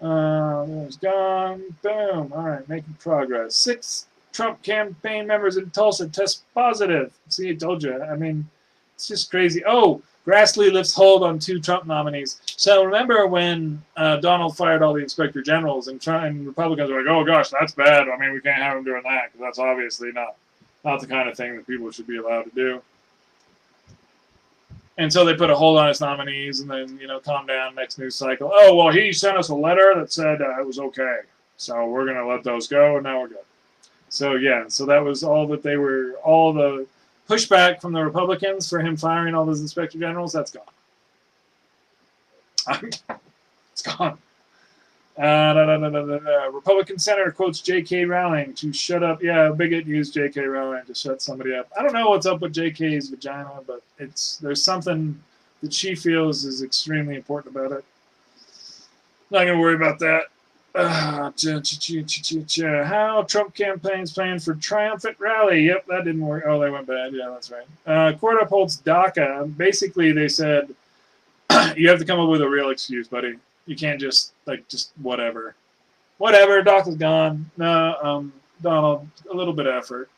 It was gone. Boom. All right, making progress. 6 Trump campaign members in Tulsa test positive. See, I told you. I mean, it's just crazy. Oh, Grassley lifts hold on 2 Trump nominees. So remember when Donald fired all the inspector generals and Republicans were like, oh gosh, that's bad. I mean, we can't have him doing that because that's obviously not the kind of thing that people should be allowed to do. And so they put a hold on his nominees and then, calm down, next news cycle. Oh, well, he sent us a letter that said it was okay. So we're going to let those go, and now we're good. So, yeah, so that was all that they were, all the pushback from the Republicans for him firing all those inspector generals, that's gone. It's gone. Republican senator quotes J.K. Rowling to shut up. Yeah, a bigot used J.K. Rowling to shut somebody up. I don't know what's up with J.K.'s vagina, but there's something that she feels is extremely important about it. Not going to worry about that. How Trump campaign's plan for triumphant rally. Yep, that didn't work. Oh, they went bad. Yeah, that's right. Court upholds DACA. Basically, they said you have to come up with a real excuse, buddy. You can't just whatever. Whatever, DACA's gone. No, Donald, a little bit of effort.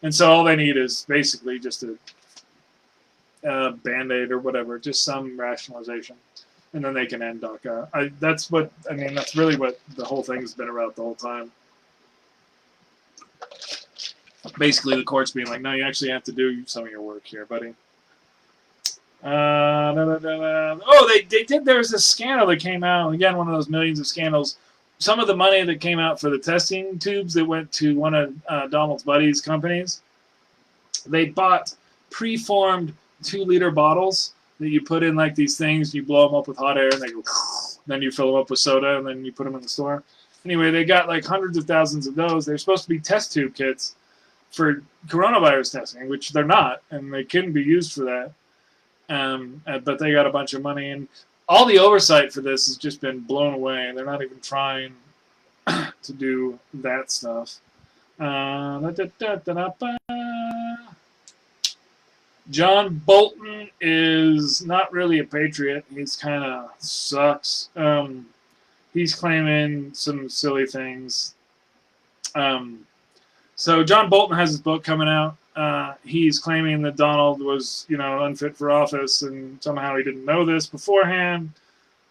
And so all they need is basically just a Band-Aid or whatever, just some rationalization. And then they can end DACA. That's really what the whole thing's been about the whole time. Basically, the court's being like, no, you actually have to do some of your work here, buddy. Oh, they did. There was a scandal that came out. Again, one of those millions of scandals. Some of the money that came out for the testing tubes that went to one of Donald's buddies' companies, they bought preformed 2-liter bottles that you put in like these things. You blow them up with hot air, and they go. Then you fill them up with soda, and then you put them in the store. Anyway, they got like hundreds of thousands of those. They're supposed to be test tube kits for coronavirus testing, which they're not, and they couldn't be used for that. But they got a bunch of money, and all the oversight for this has just been blown away. They're not even trying to do that stuff. John Bolton is not really a patriot. He's kind of sucks. He's claiming some silly things. So John Bolton has his book coming out. He's claiming that Donald was, unfit for office, and somehow he didn't know this beforehand.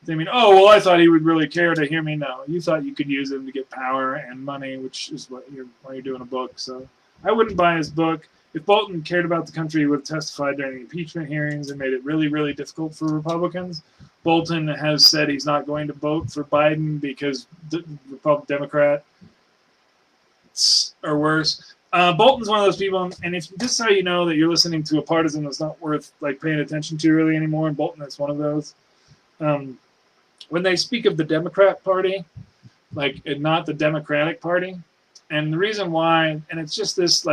They mean, oh, well, I thought he would really care to hear me. No, you thought you could use him to get power and money, which is why you're doing a book. So I wouldn't buy his book. If Bolton cared about the country, he would have testified during the impeachment hearings and made it really, really difficult for Republicans. Bolton has said he's not going to vote for Biden because Democrat or worse. Bolton's one of those people, and if this is how you know that you're listening to a partisan that's not worth paying attention to really anymore, and Bolton is one of those. When they speak of the Democrat Party, and not the Democratic Party, and the reason why, and it's just this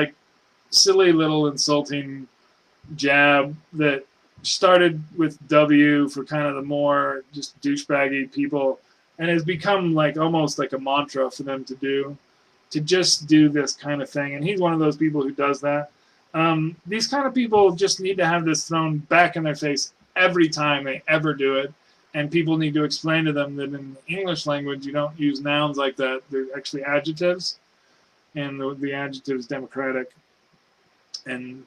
silly little insulting jab that started with W for kind of the more just douchebaggy people, and has become almost like a mantra for them to do. To just do this kind of thing. And he's one of those people who does that. These kind of people just need to have this thrown back in their face every time they ever do it. And people need to explain to them that in the English language, you don't use nouns like that. They're actually adjectives. And the adjective is democratic. And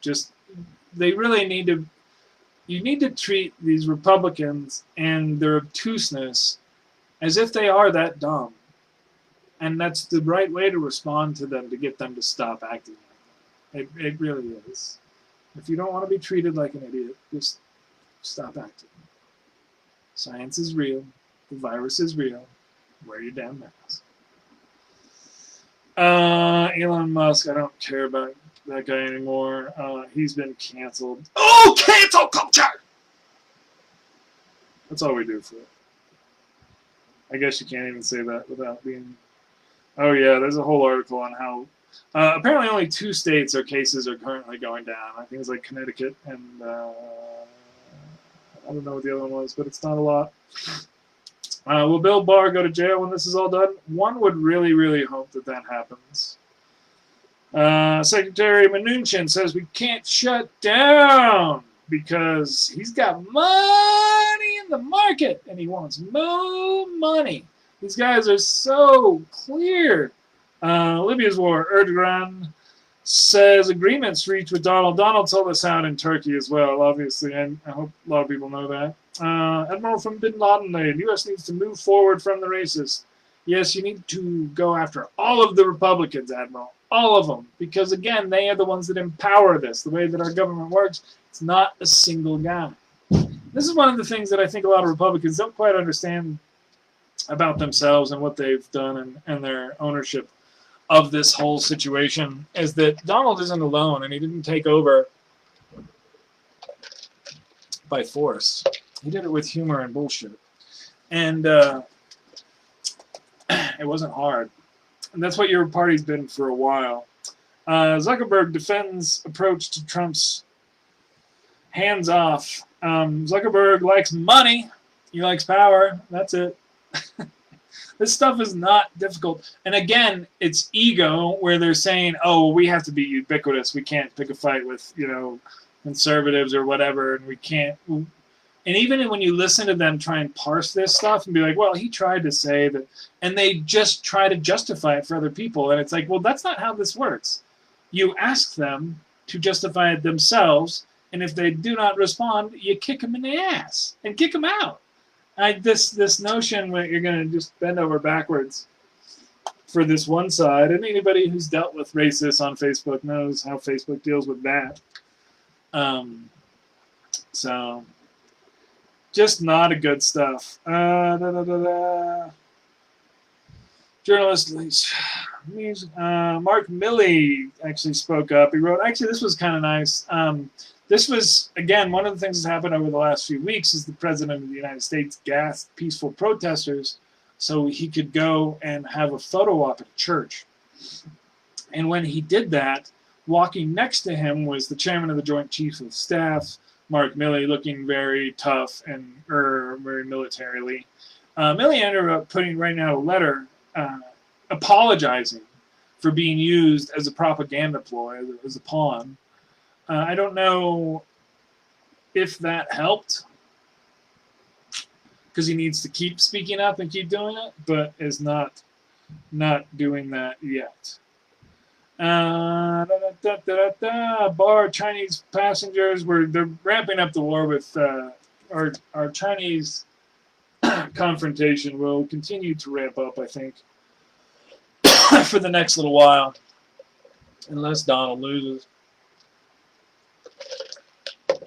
they really need to, you need to treat these Republicans and their obtuseness as if they are that dumb. And that's the right way to respond to them, to get them to stop acting like that. It really is. If you don't want to be treated like an idiot, just stop acting. Science is real. The virus is real. Wear your damn mask. Elon Musk, I don't care about that guy anymore. He's been canceled. Oh, cancel culture! That's all we do for it. I guess you can't even say that without being... Oh, yeah, there's a whole article on how apparently only 2 states or cases are currently going down. I think it's Connecticut and I don't know what the other one was, but it's not a lot. Will Bill Barr go to jail when this is all done? One would really, really hope that happens. Secretary Mnuchin says we can't shut down. because he's got money in the market and he wants more money. These guys are so clear. Libya's war. Erdogan says agreements reached with Donald. Donald told us out in Turkey as well, obviously, and I hope a lot of people know that. Admiral from Bin Laden, the U.S. needs to move forward from the racists. Yes, you need to go after all of the Republicans, Admiral. All of them. Because, again, they are the ones that empower this. The way that our government works, it's not a single guy. This is one of the things that I think a lot of Republicans don't quite understand about themselves and what they've done and their ownership of this whole situation, is that Donald isn't alone, and he didn't take over by force. He did it with humor and bullshit. And it wasn't hard. And that's what your party's been for a while. Zuckerberg defends approach to Trump's hands off. Zuckerberg likes money. He likes power. That's it. This stuff is not difficult. And again, it's ego where they're saying, oh, we have to be ubiquitous. We can't pick a fight with, conservatives or whatever. And we can't. And even when you listen to them try and parse this stuff and be like, well, he tried to say that. And they just try to justify it for other people. And it's like, well, that's not how this works. You ask them to justify it themselves. And if they do not respond, you kick them in the ass and kick them out. This notion that you're going to just bend over backwards for this one side, and anybody who's dealt with racists on Facebook knows how Facebook deals with that. So, just not a good stuff. Journalist Mark Milley actually spoke up. He wrote, actually, this was kind of nice. This was, again, one of the things that's happened over the last few weeks is the President of the United States gassed peaceful protesters so he could go and have a photo op at a church. And when he did that, walking next to him was the chairman of the Joint Chiefs of Staff, Mark Milley, looking very tough and very militarily. Milley ended up putting right now a letter apologizing for being used as a propaganda ploy, as a pawn. I don't know if that helped, because he needs to keep speaking up and keep doing it, but is not doing that yet. Bar Chinese passengers, they're ramping up the war with our Chinese confrontation will continue to ramp up, I think, for the next little while, unless Donald loses.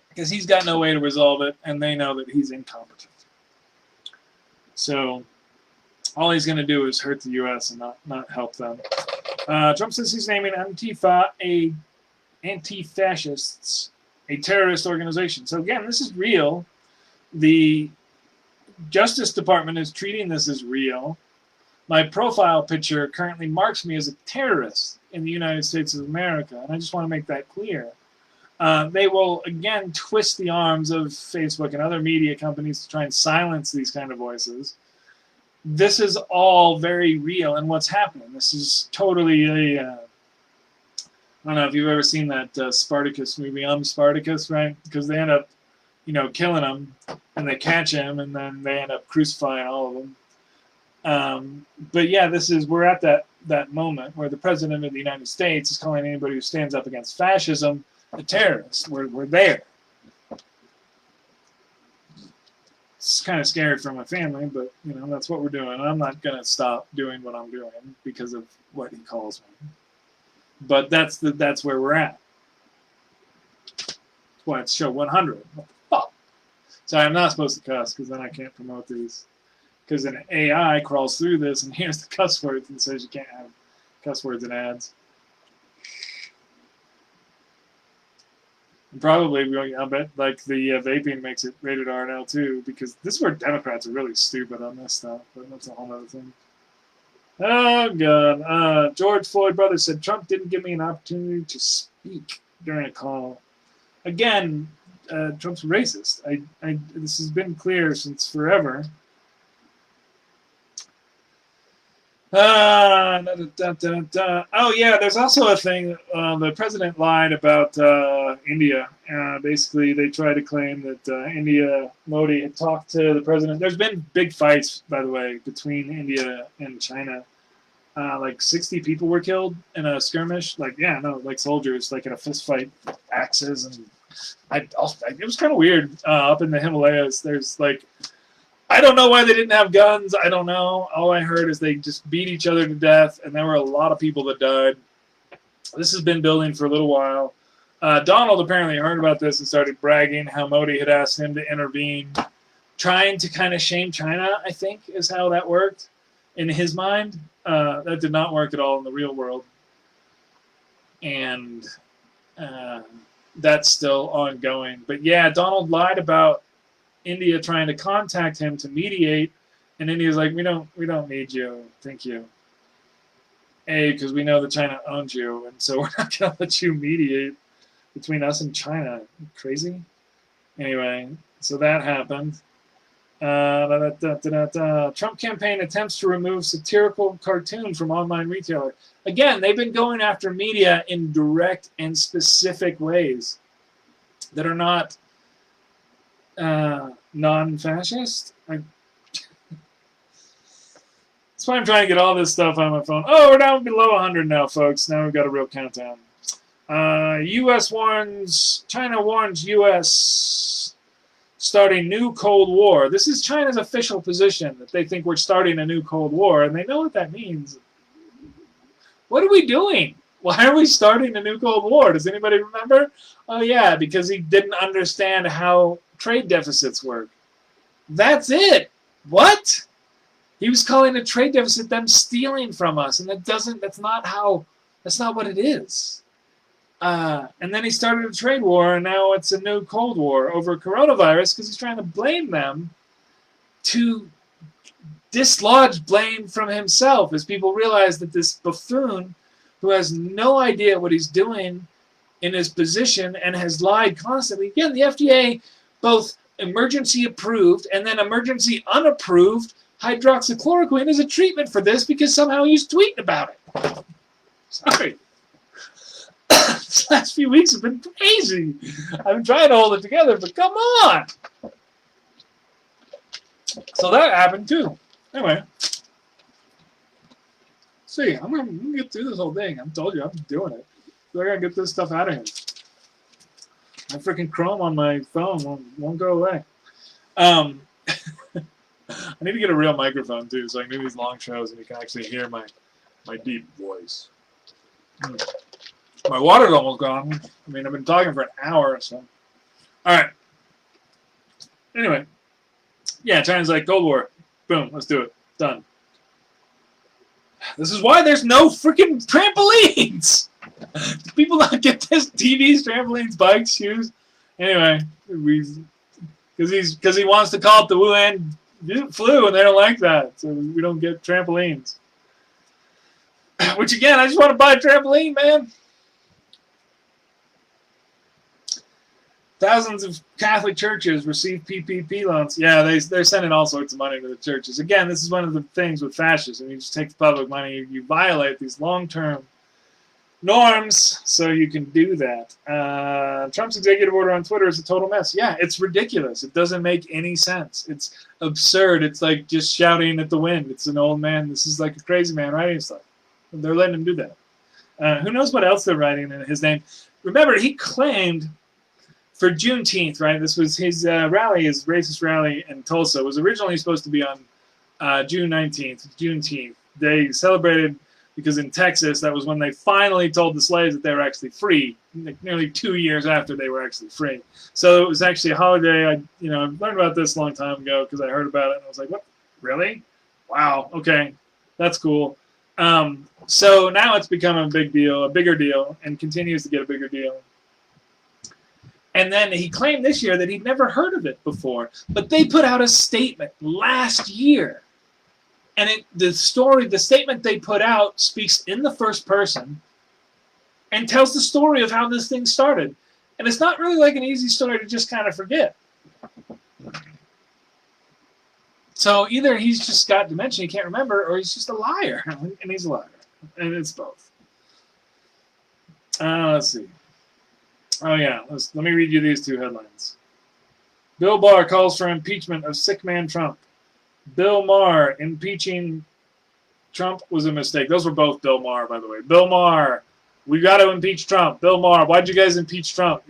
Because he's got no way to resolve it, and they know that he's incompetent. So all he's going to do is hurt the U.S. and not help them. Trump says he's naming Antifa anti-fascists a terrorist organization. So again, this is real. The Justice Department is treating this as real. My profile picture currently marks me as a terrorist in the United States of America, and I just want to make that clear. They will, again, twist the arms of Facebook and other media companies to try and silence these kind of voices. This is all very real, and what's happening. This is totally I don't know if you've ever seen that Spartacus movie, Spartacus, right? Because they end up, killing him, and they catch him, and then they end up crucifying all of them. But yeah, we're at that moment where the President of the United States is calling anybody who stands up against fascism a terrorist. We're there. It's kind of scary for my family, but that's what we're doing. I'm not gonna stop doing what I'm doing because of what he calls me. But that's where we're at. That's why it's show 100. What the fuck? So I'm not supposed to cuss because then I can't promote these. Because an AI crawls through this and hears the cuss words and says you can't have cuss words in ads. And probably, I bet, like the vaping makes it rated R now too, because this is where Democrats are really stupid on this stuff, but that's a whole other thing. Oh, God. George Floyd brother said, Trump didn't give me an opportunity to speak during a call. Again, Trump's racist. This has been clear since forever. Oh yeah, there's also a thing. The president lied about India. Basically, they tried to claim that India Modi had talked to the president. There's been big fights, by the way, between India and China. Like 60 people were killed in a skirmish. Like yeah, no, like soldiers, like in a fist fight, axes, and it was kind of weird. Up in the Himalayas, there's like I don't know why they didn't have guns. I don't know. All I heard is they just beat each other to death, and there were a lot of people that died. This has been building for a little while. Donald apparently heard about this and started bragging how Modi had asked him to intervene, trying to kind of shame China, I think, is how that worked in his mind. That did not work at all in the real world. And that's still ongoing. But yeah, Donald lied about India trying to contact him to mediate, and India's like, we don't need you, thank you. Because we know that China owns you, and so we're not gonna let you mediate between us and China. Crazy. Anyway, so that happened. Trump campaign attempts to remove satirical cartoons from online retailer. Again, they've been going after media in direct and specific ways that are not non-fascist. That's why I'm trying to get all this stuff on my phone. Oh, we're down below 100 now, folks. Now we've got a real countdown. China warns U.S. starting new Cold War. This is China's official position, that they think we're starting a new Cold War, and they know what that means. What are we doing? Why are we starting a new Cold War? Does anybody remember? Oh, yeah, because he didn't understand how trade deficits work. That's it. What? He was calling a trade deficit them stealing from us, and that's not what it is. And then he started a trade war, and now it's a new Cold War over coronavirus because he's trying to blame them to dislodge blame from himself as people realize that this buffoon who has no idea what he's doing in his position and has lied constantly. Again, the FDA both emergency approved and then emergency unapproved hydroxychloroquine as a treatment for this because somehow he's tweeting about it. Sorry. These last few weeks have been crazy. I've been trying to hold it together, but come on. So that happened too. Anyway. See, I'm gonna get through this whole thing. I told you, I'm doing it. So I gotta get this stuff out of here. My freaking Chrome on my phone won't go away. I need to get a real microphone too, so I can do these long shows and you can actually hear my deep voice. My water's almost gone. I mean, I've been talking for an hour, so. All right. Anyway, yeah, China's like Cold War. Boom, let's do it. Done. This is why there's no freaking trampolines. Do people not get this? TVs, trampolines, bikes, shoes. Anyway, because he wants to call it the Wuhan flu, and they don't like that, so we don't get trampolines. Which again, I just want to buy a trampoline, man. Thousands of Catholic churches receive PPP loans. Yeah, they're sending all sorts of money to the churches. Again, this is one of the things with fascism. You just take the public money, you violate these long-term norms, so you can do that. Trump's executive order on Twitter is a total mess. Yeah, it's ridiculous. It doesn't make any sense. It's absurd. It's like just shouting at the wind. It's an old man. This is like a crazy man writing stuff. They're letting him do that. Who knows what else they're writing in his name? Remember, he claimed for Juneteenth, right? This was his rally, his racist rally in Tulsa. It was originally supposed to be on June 19th, Juneteenth. They celebrated because in Texas, that was when they finally told the slaves that they were actually free, like nearly 2 years after they were actually free. So it was actually a holiday. I learned about this a long time ago because I heard about it, and I was like, what? Really? Wow, okay, that's cool. So now it's become a big deal, a bigger deal, and continues to get a bigger deal. And then he claimed this year that he'd never heard of it before. But they put out a statement last year. And the statement they put out speaks in the first person and tells the story of how this thing started. And it's not really like an easy story to just kind of forget. So either he's just got dementia, he can't remember, or he's just a liar, and he's a liar, and it's both. Let's see. Oh yeah, let me read you these two headlines. Bill Barr calls for impeachment of sick man Trump. Bill Maher, impeaching Trump was a mistake. Those were both Bill Maher, by the way. Bill Maher, we got to impeach Trump. Bill Maher, why'd you guys impeach Trump?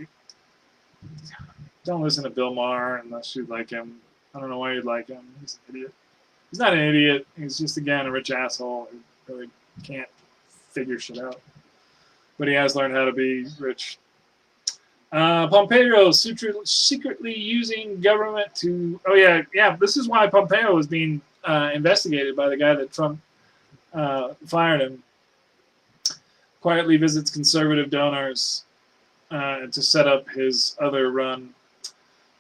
Don't listen to Bill Maher unless you like him. I don't know why you'd like him. He's an idiot. He's not an idiot. He's just, again, a rich asshole who really can't figure shit out. But he has learned how to be rich. Pompeo secretly using government to... Oh, yeah, this is why Pompeo was being investigated by the guy that Trump fired him. Quietly visits conservative donors to set up his other run.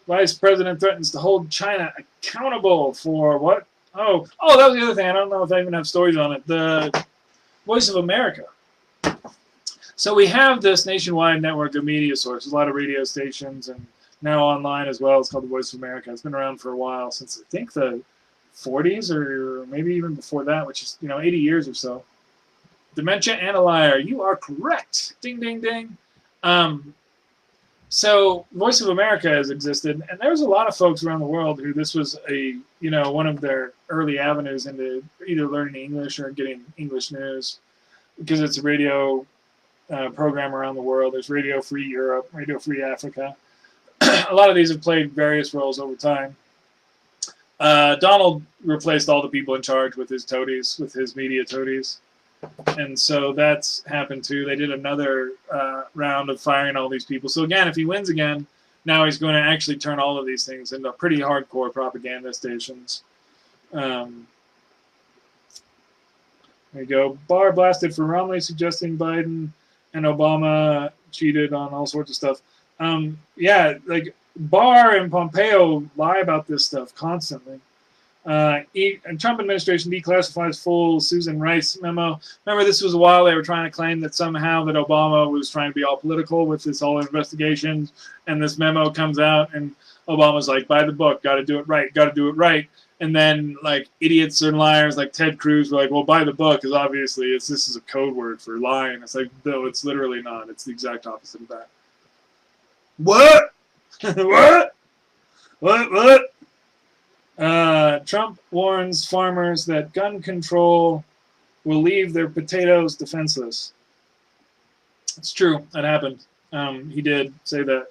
Vice President threatens to hold China accountable for what? Oh, that was the other thing. I don't know if I even have stories on it. The Voice of America. So we have this nationwide network of media sources, a lot of radio stations, and now online as well. It's called the Voice of America. It's been around for a while, since I think the 40s or maybe even before that, which is 80 years or so. Dementia and a liar. You are correct. Ding, ding, ding. So Voice of America has existed, and there's a lot of folks around the world who this was one of their early avenues into either learning English or getting English news, because it's a radio program around the world. There's Radio Free Europe, Radio Free Africa. A lot of these have played various roles over time. Donald replaced all the people in charge with his toadies, with his media toadies. And so that's happened too. They did another round of firing all these people. So again, if he wins again, now he's going to actually turn all of these things into pretty hardcore propaganda stations. There you go. Barr blasted for Romney suggesting Biden and Obama cheated on all sorts of stuff. Like Barr and Pompeo lie about this stuff constantly. And Trump administration declassifies full Susan Rice memo. Remember, this was a while they were trying to claim that somehow that Obama was trying to be all political with this whole investigation, and this memo comes out, and Obama's like, by the book, got to do it right, got to do it right. And then, like, idiots and liars like Ted Cruz were like, well, by the book is obviously, this is a code word for lying. It's like, no, it's literally not. It's the exact opposite of that. What? What? Trump warns farmers that gun control will leave their potatoes defenseless. It's true. That happened. He did say that.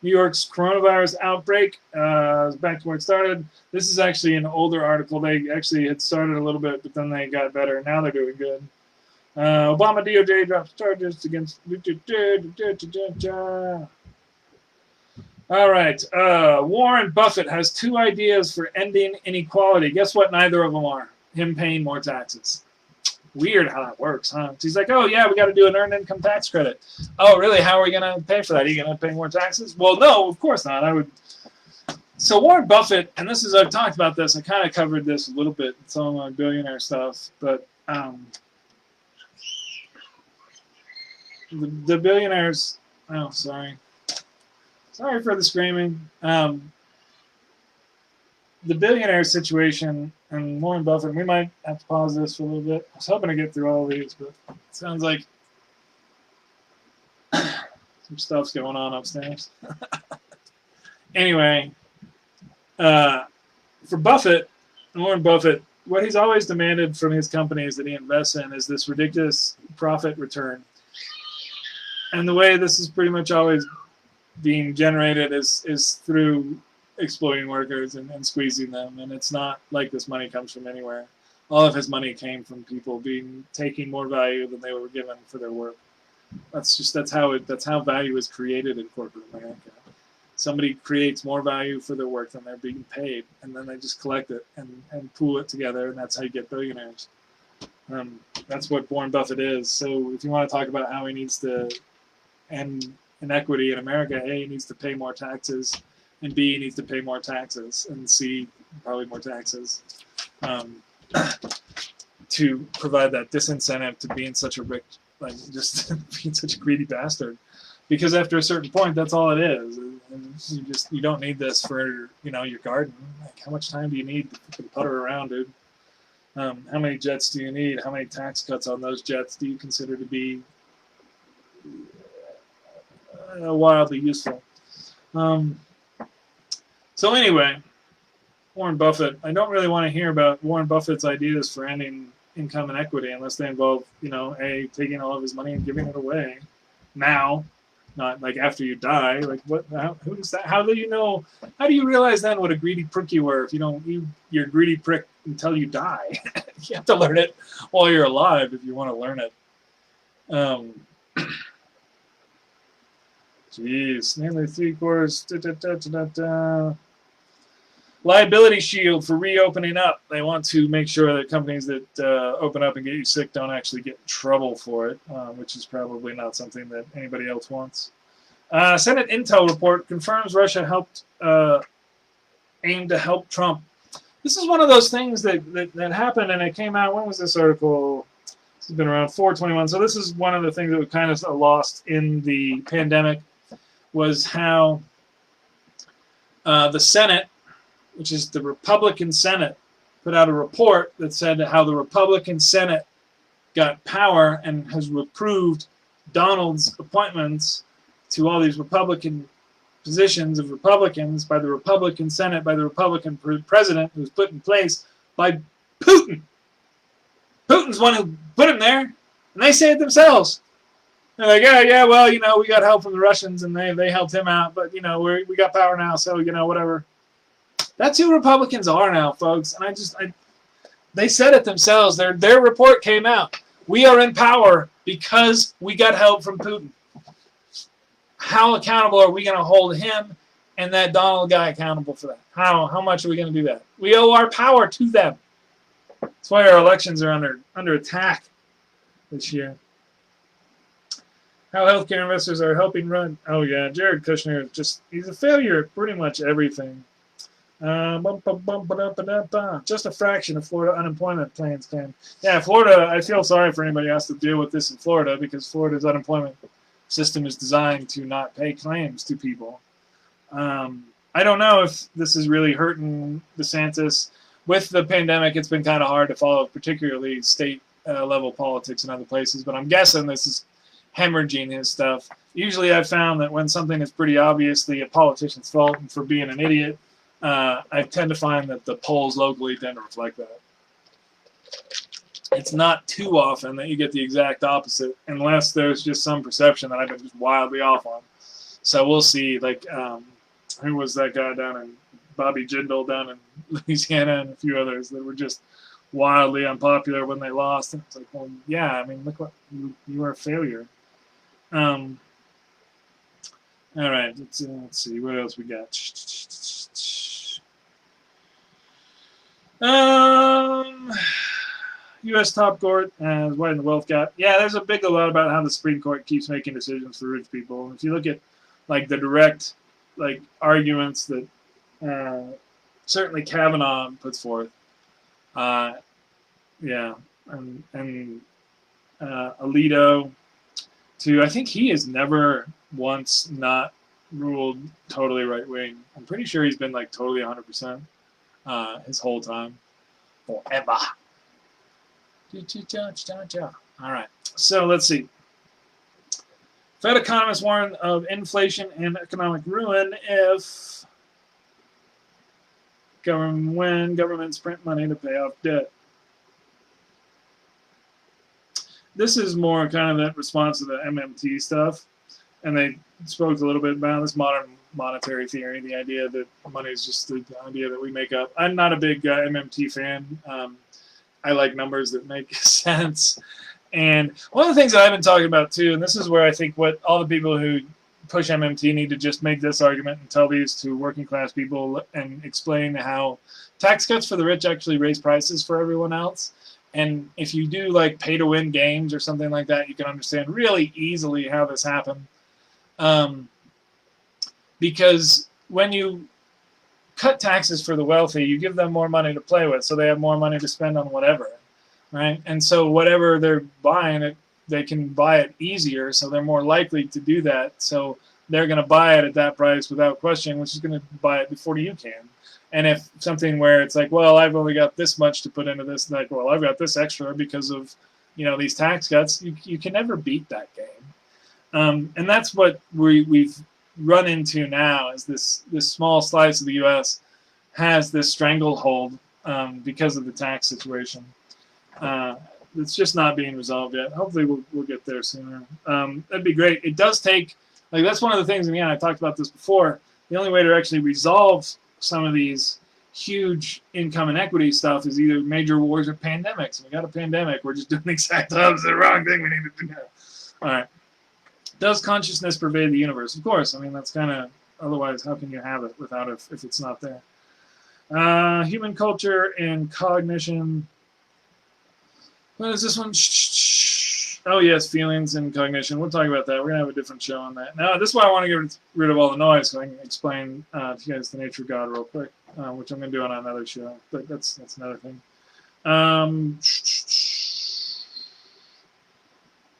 New York's coronavirus outbreak is back to where it started. This is actually an older article. They actually had started a little bit, but then they got better. Now they're doing good. Obama DOJ drops charges against... All right. Warren Buffett has 2 ideas for ending inequality. Guess what? Neither of them are. Him paying more taxes. Weird how that works, huh? He's like, oh, yeah, we got to do an earned income tax credit. Oh, really? How are we going to pay for that? Are you going to pay more taxes? Well, no, of course not. So Warren Buffett, and I've talked about this. I kind of covered this a little bit in some of my billionaire stuff, but the billionaires, oh, sorry for the screaming. The billionaire situation and Warren Buffett, we might have to pause this for a little bit. I was hoping to get through all of these, but it sounds like some stuff's going on upstairs. Anyway, for Buffett, Warren Buffett, what he's always demanded from his companies that he invests in is this ridiculous profit return. And the way this is pretty much always being generated is through exploiting workers and squeezing them, and it's not like this money comes from anywhere. All of his money came from people taking more value than they were given for their work. That's how value is created in corporate America. Somebody creates more value for their work than they're being paid, and then they just collect it and pool it together, and that's how you get billionaires. That's what Warren Buffett is. So if you want to talk about how he needs to end inequity in America, A, he needs to pay more taxes, and B, he needs to pay more taxes, and C, probably more taxes, to provide that disincentive to being such a being such a greedy bastard. Because after a certain point, that's all it is. And you don't need this for, your garden. Like, how much time do you need to putter around, dude? How many jets do you need? How many tax cuts on those jets do you consider to be wildly useful? So anyway, Warren Buffett. I don't really want to hear about Warren Buffett's ideas for ending income inequity unless they involve, taking all of his money and giving it away now, not like after you die. Like, what? Who is that? How do you know? How do you realize then what a greedy prick you were if you're a greedy prick until you die? You have to learn it while you're alive if you want to learn it. Jeez, nearly 3/4. Liability shield for reopening up. They want to make sure that companies that open up and get you sick don't actually get in trouble for it, which is probably not something that anybody else wants. Senate Intel report confirms Russia aimed to help Trump. This is one of those things that happened, and it came out. When was this article? This has been around 4/21. So this is one of the things that was kind of lost in the pandemic, was how the Senate, which is the Republican Senate, put out a report that said how the Republican Senate got power and has approved Donald's appointments to all these Republican positions of Republicans by the Republican Senate, by the Republican president, who was put in place by Putin. Putin's the one who put him there, and they say it themselves. They're like, yeah, well, we got help from the Russians, and they helped him out, but, we got power now, so, whatever. That's who Republicans are now, folks, and they said it themselves. Their report came out. We are in power because we got help from Putin. How accountable are we going to hold him and that Donald guy accountable for that? How much are we going to do that? We owe our power to them. That's why our elections are under attack this year. How healthcare investors are helping run. Oh yeah, Jared Kushner he's a failure at pretty much everything. Just a fraction of Florida unemployment plans can. Yeah, Florida, I feel sorry for anybody who has to deal with this in Florida, because Florida's unemployment system is designed to not pay claims to people. I don't know if this is really hurting DeSantis. With the pandemic, it's been kind of hard to follow, particularly state level politics in other places, but I'm guessing this is hemorrhaging his stuff. Usually I've found that when something is pretty obviously a politician's fault and for being an idiot, I tend to find that the polls locally tend to reflect that. It's not too often that you get the exact opposite, unless there's just some perception that I've been just wildly off on. So we'll see. Like, who was that guy down in Bobby Jindal down in Louisiana, and a few others that were just wildly unpopular when they lost. And it's like, well, yeah, I mean, look what you were a failure. All right, let's see what else we got. U.S. top court has widened the wealth gap. Yeah, there's a big lot about how the Supreme Court keeps making decisions for rich people. And if you look at like the direct arguments that certainly Kavanaugh puts forth, yeah, and Alito too. I think he has never once not ruled totally right wing. I'm pretty sure he's been like totally 100% his whole time, forever. All right, so let's see. Fed economists warn of inflation and economic ruin if governments print money to pay off debt. This is more kind of that response to the MMT stuff, and they spoke a little bit about this modern monetary theory, the idea that money is just the idea that we make up. I'm not a big MMT fan. I like numbers that make sense. And one of the things that I've been talking about too, and this is where I think what all the people who push MMT need to just make this argument and tell these to working class people and explain how tax cuts for the rich actually raise prices for everyone else. And if you do like pay to win games or something like that, you can understand really easily how this happened. Because when you cut taxes for the wealthy, you give them more money to play with, so they have more money to spend on whatever, right? And so whatever they're buying, they can buy it easier, so they're more likely to do that. So they're going to buy it at that price without question, which is going to buy it before you can. And if something where it's like, well, I've only got this much to put into this, like, well, I've got this extra because of, these tax cuts, you can never beat that game. And that's what we've run into now, is this small slice of the U.S. has this stranglehold because of the tax situation. It's just not being resolved yet. Hopefully we'll get there sooner. That'd be great. It does take, that's one of the things, and again, I talked about this before, the only way to actually resolve some of these huge income inequity stuff is either major wars or pandemics. And we got a pandemic. We're just doing the exact opposite, the wrong thing we need to do now. All right. Does consciousness pervade the universe? Of course. I mean, that's kind of, otherwise, how can you have it without it if it's not there? Human culture and cognition. What is this one? Oh, yes, feelings and cognition. We'll talk about that. We're going to have a different show on that. Now, this is why I want to get rid of all the noise, so I can explain to you guys the nature of God real quick, which I'm going to do on another show. But that's another thing.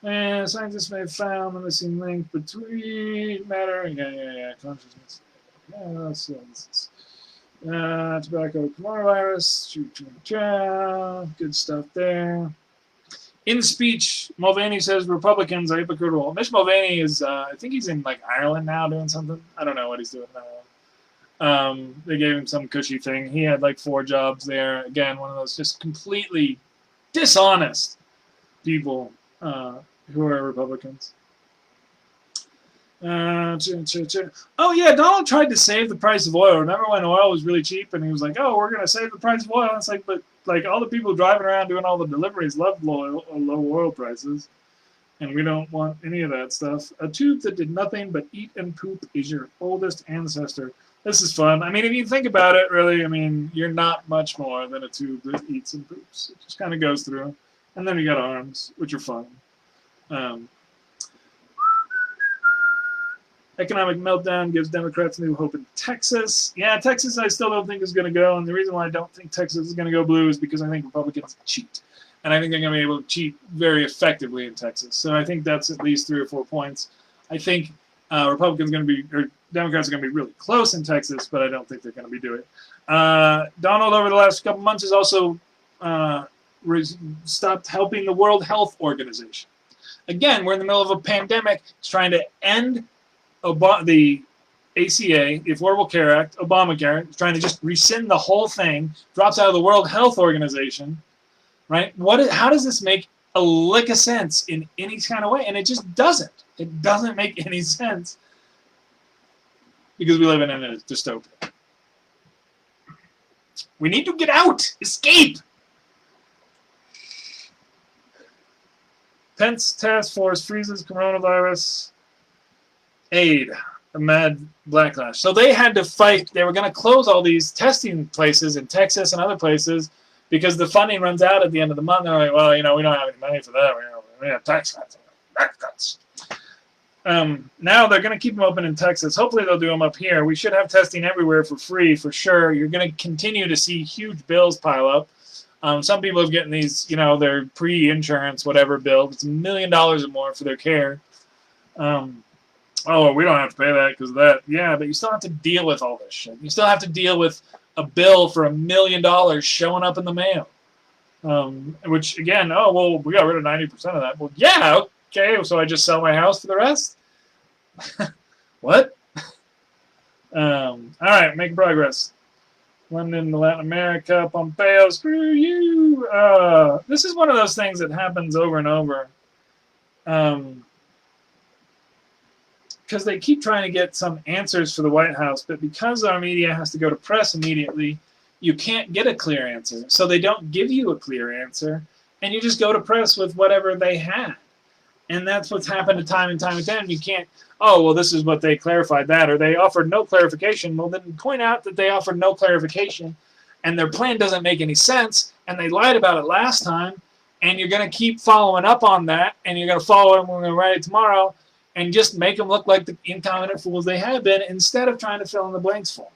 And scientists may have found the missing link between matter and consciousness. Tobacco, coronavirus. Good stuff there. In speech, Mulvaney says Republicans are hypocritical. Mitch Mulvaney is, I think he's in like Ireland now doing something. I don't know what he's doing now. They gave him some cushy thing. He had like 4 jobs there. Again, one of those just completely dishonest people who are Republicans. Oh yeah, Donald tried to save the price of oil. Remember when oil was really cheap and he was like, oh, we're going to save the price of oil. And it's like, but like all the people driving around doing all the deliveries love low oil prices. And we don't want any of that stuff. A tube that did nothing but eat and poop is your oldest ancestor. This is fun. I mean, if you think about it, really, I mean, you're not much more than a tube that eats and poops. It just kind of goes through. And then you got arms, which are fun. Economic meltdown gives Democrats new hope in Texas. Yeah, Texas I still don't think is going to go. And the reason why I don't think Texas is going to go blue is because I think Republicans cheat. And I think they're going to be able to cheat very effectively in Texas. So I think that's at least 3 or 4 points. I think Democrats are going to be really close in Texas, but I don't think they're going to be doing it. Donald, over the last couple months, has also stopped helping the World Health Organization. Again, we're in the middle of a pandemic. It's trying to end the ACA, the Affordable Care Act, Obamacare. It's trying to just rescind the whole thing. Drops out of the World Health Organization. Right? How does this make a lick of sense in any kind of way? And it just doesn't. It doesn't make any sense because we live in a dystopia. We need to get out. Escape. Pence task force freezes coronavirus aid amid backlash. So they had to fight. They were going to close all these testing places in Texas and other places because the funding runs out at the end of the month. They're like, well, we don't have any money for that. We have tax cuts. Now they're going to keep them open in Texas. Hopefully they'll do them up here. We should have testing everywhere for free, for sure. You're going to continue to see huge bills pile up. Some people are getting these, their pre-insurance, whatever bill. It's $1 million or more for their care. Oh, we don't have to pay that because of that. Yeah, but you still have to deal with all this shit. You still have to deal with a bill for $1 million showing up in the mail. Which, again, we got rid of 90% of that. Well, yeah, okay, so I just sell my house for the rest? What? All right, making progress. London to Latin America, Pompeo, screw you. This is one of those things that happens over and over. Because they keep trying to get some answers for the White House, but because our media has to go to press immediately, you can't get a clear answer. So they don't give you a clear answer, and you just go to press with whatever they had. And that's what's happened time and time again. You can't, this is what they clarified that, or they offered no clarification. Well, then point out that they offered no clarification, and their plan doesn't make any sense, and they lied about it last time, and you're going to keep following up on that, and you're going to follow it, and we're going to write it tomorrow, and just make them look like the incompetent fools they have been instead of trying to fill in the blanks for them.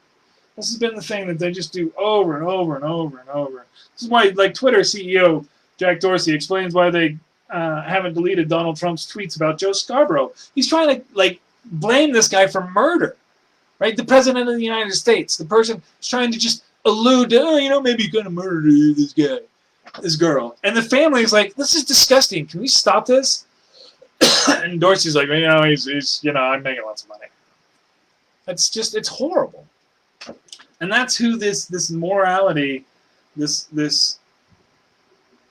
This has been the thing that they just do over and over and over and over. This is why, Twitter CEO Jack Dorsey explains why they haven't deleted Donald Trump's tweets about Joe Scarborough. He's trying to, blame this guy for murder, right? The president of the United States, the person is trying to just allude to, oh, you know, maybe you're going to murder this guy, this girl. And the family is like, this is disgusting. Can we stop this? And Dorsey's like, you know, he's you know, I'm making lots of money. It's just, it's horrible. And that's who this morality, this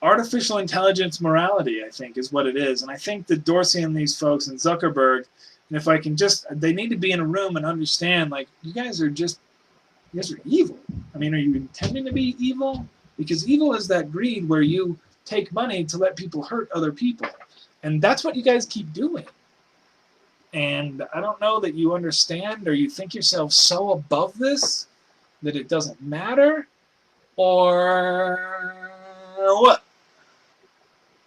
artificial intelligence morality, I think, is what it is. And I think that Dorsey and these folks and Zuckerberg, and if I can just, they need to be in a room and understand, like, you guys are evil. I mean, are you intending to be evil? Because evil is that greed where you take money to let people hurt other people. And that's what you guys keep doing. And I don't know that you understand, or you think yourself so above this that it doesn't matter, or what?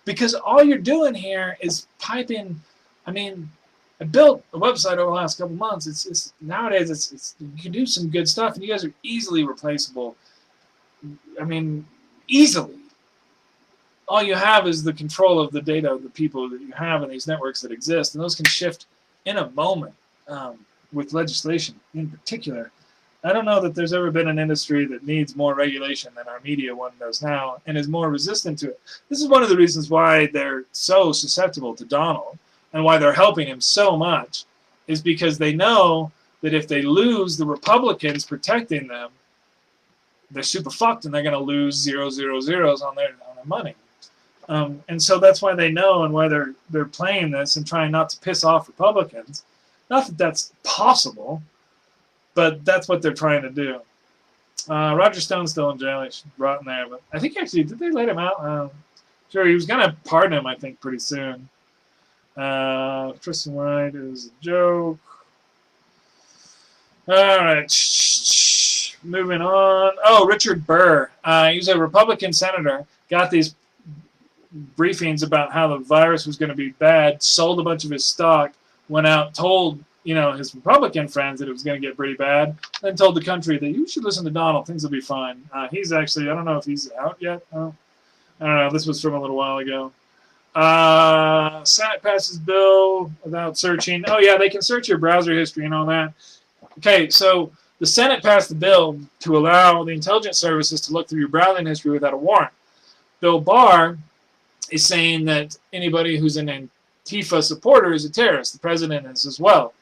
Because all you're doing here is piping. I mean, I built a website over the last couple months. It's nowadays it's you can do some good stuff, and you guys are easily replaceable. I mean, easily. All you have is the control of the data of the people that you have in these networks that exist, and those can shift in a moment with legislation in particular. I don't know that there's ever been an industry that needs more regulation than our media one does now, and is more resistant to it. This is one of the reasons why they're so susceptible to Donald, and why they're helping him so much, is because they know that if they lose the Republicans protecting them, they're super fucked, and they're going to lose 000 on their money. And so that's why they know, and why they're playing this and trying not to piss off Republicans. Not that that's possible, but that's what they're trying to do. Roger Stone's still in jail. He's rotting there, but I think actually, did they let him out? Sure, he was going to pardon him, I think, pretty soon. Tristan White is a joke. All right, moving on. Oh, Richard Burr. He's a Republican senator. Got these briefings about how the virus was going to be bad, sold a bunch of his stock, went out, told his Republican friends that it was going to get pretty bad, then told the country that you should listen to Donald, things will be fine. He's actually, I don't know if he's out yet. I don't know, this was from a little while ago. Senate passes bill without searching. Oh yeah, they can search your browser history and all that. Okay, so the Senate passed the bill to allow the intelligence services to look through your browsing history without a warrant. Bill Barr is saying that anybody who's an Antifa supporter is a terrorist. The president is as well.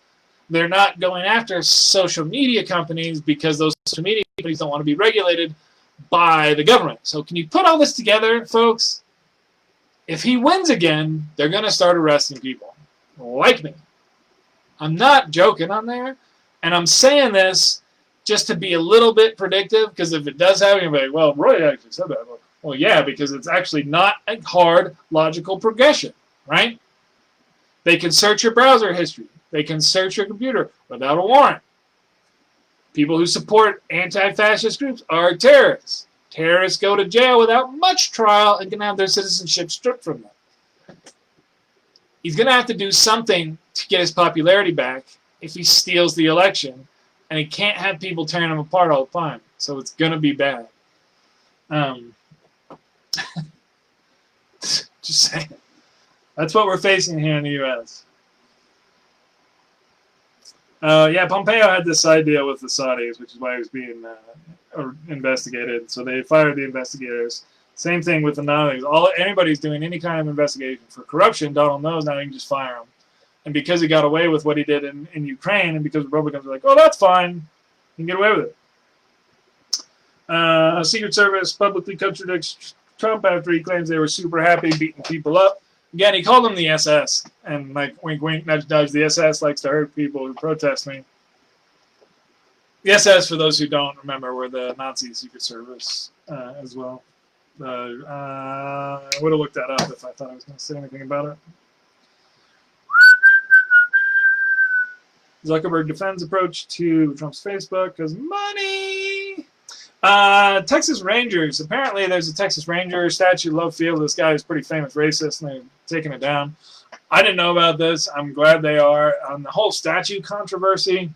They're not going after social media companies because those social media companies don't want to be regulated by the government. So can you put all this together, folks? If he wins again, they're going to start arresting people like me. I'm not joking on there. And I'm saying this just to be a little bit predictive, because if it does happen, you'll be like, well, Roy actually said that. Well, yeah, because it's actually not a hard logical progression, right? They can search your browser history. They can search your computer without a warrant. People who support anti-fascist groups are terrorists. Terrorists go to jail without much trial and can have their citizenship stripped from them. He's going to have to do something to get his popularity back if he steals the election, and he can't have people tearing him apart all the time. So it's going to be bad. Just saying. That's what we're facing here in the U.S. Yeah, Pompeo had this idea with the Saudis, which is why he was being investigated. So they fired the investigators. Same thing with the Nazis. Anybody's doing any kind of investigation for corruption, Donald knows now he can just fire him. And because he got away with what he did in Ukraine, and because Republicans are like, oh, that's fine, you can get away with it. Secret Service publicly contradicts Trump after he claims they were super happy beating people up. Again, he called them the SS, and like wink, wink, nudge, nudge. The SS likes to hurt people who protest me. The SS, for those who don't remember, were the Nazi Secret Service as well. I would have looked that up if I thought I was going to say anything about it. Zuckerberg defends approach to Trump's Facebook because money. Texas Rangers. Apparently, there's a Texas Ranger statue, Love Field. This guy is pretty famous racist, and they're taking it down. I didn't know about this. I'm glad they are. On the whole statue controversy,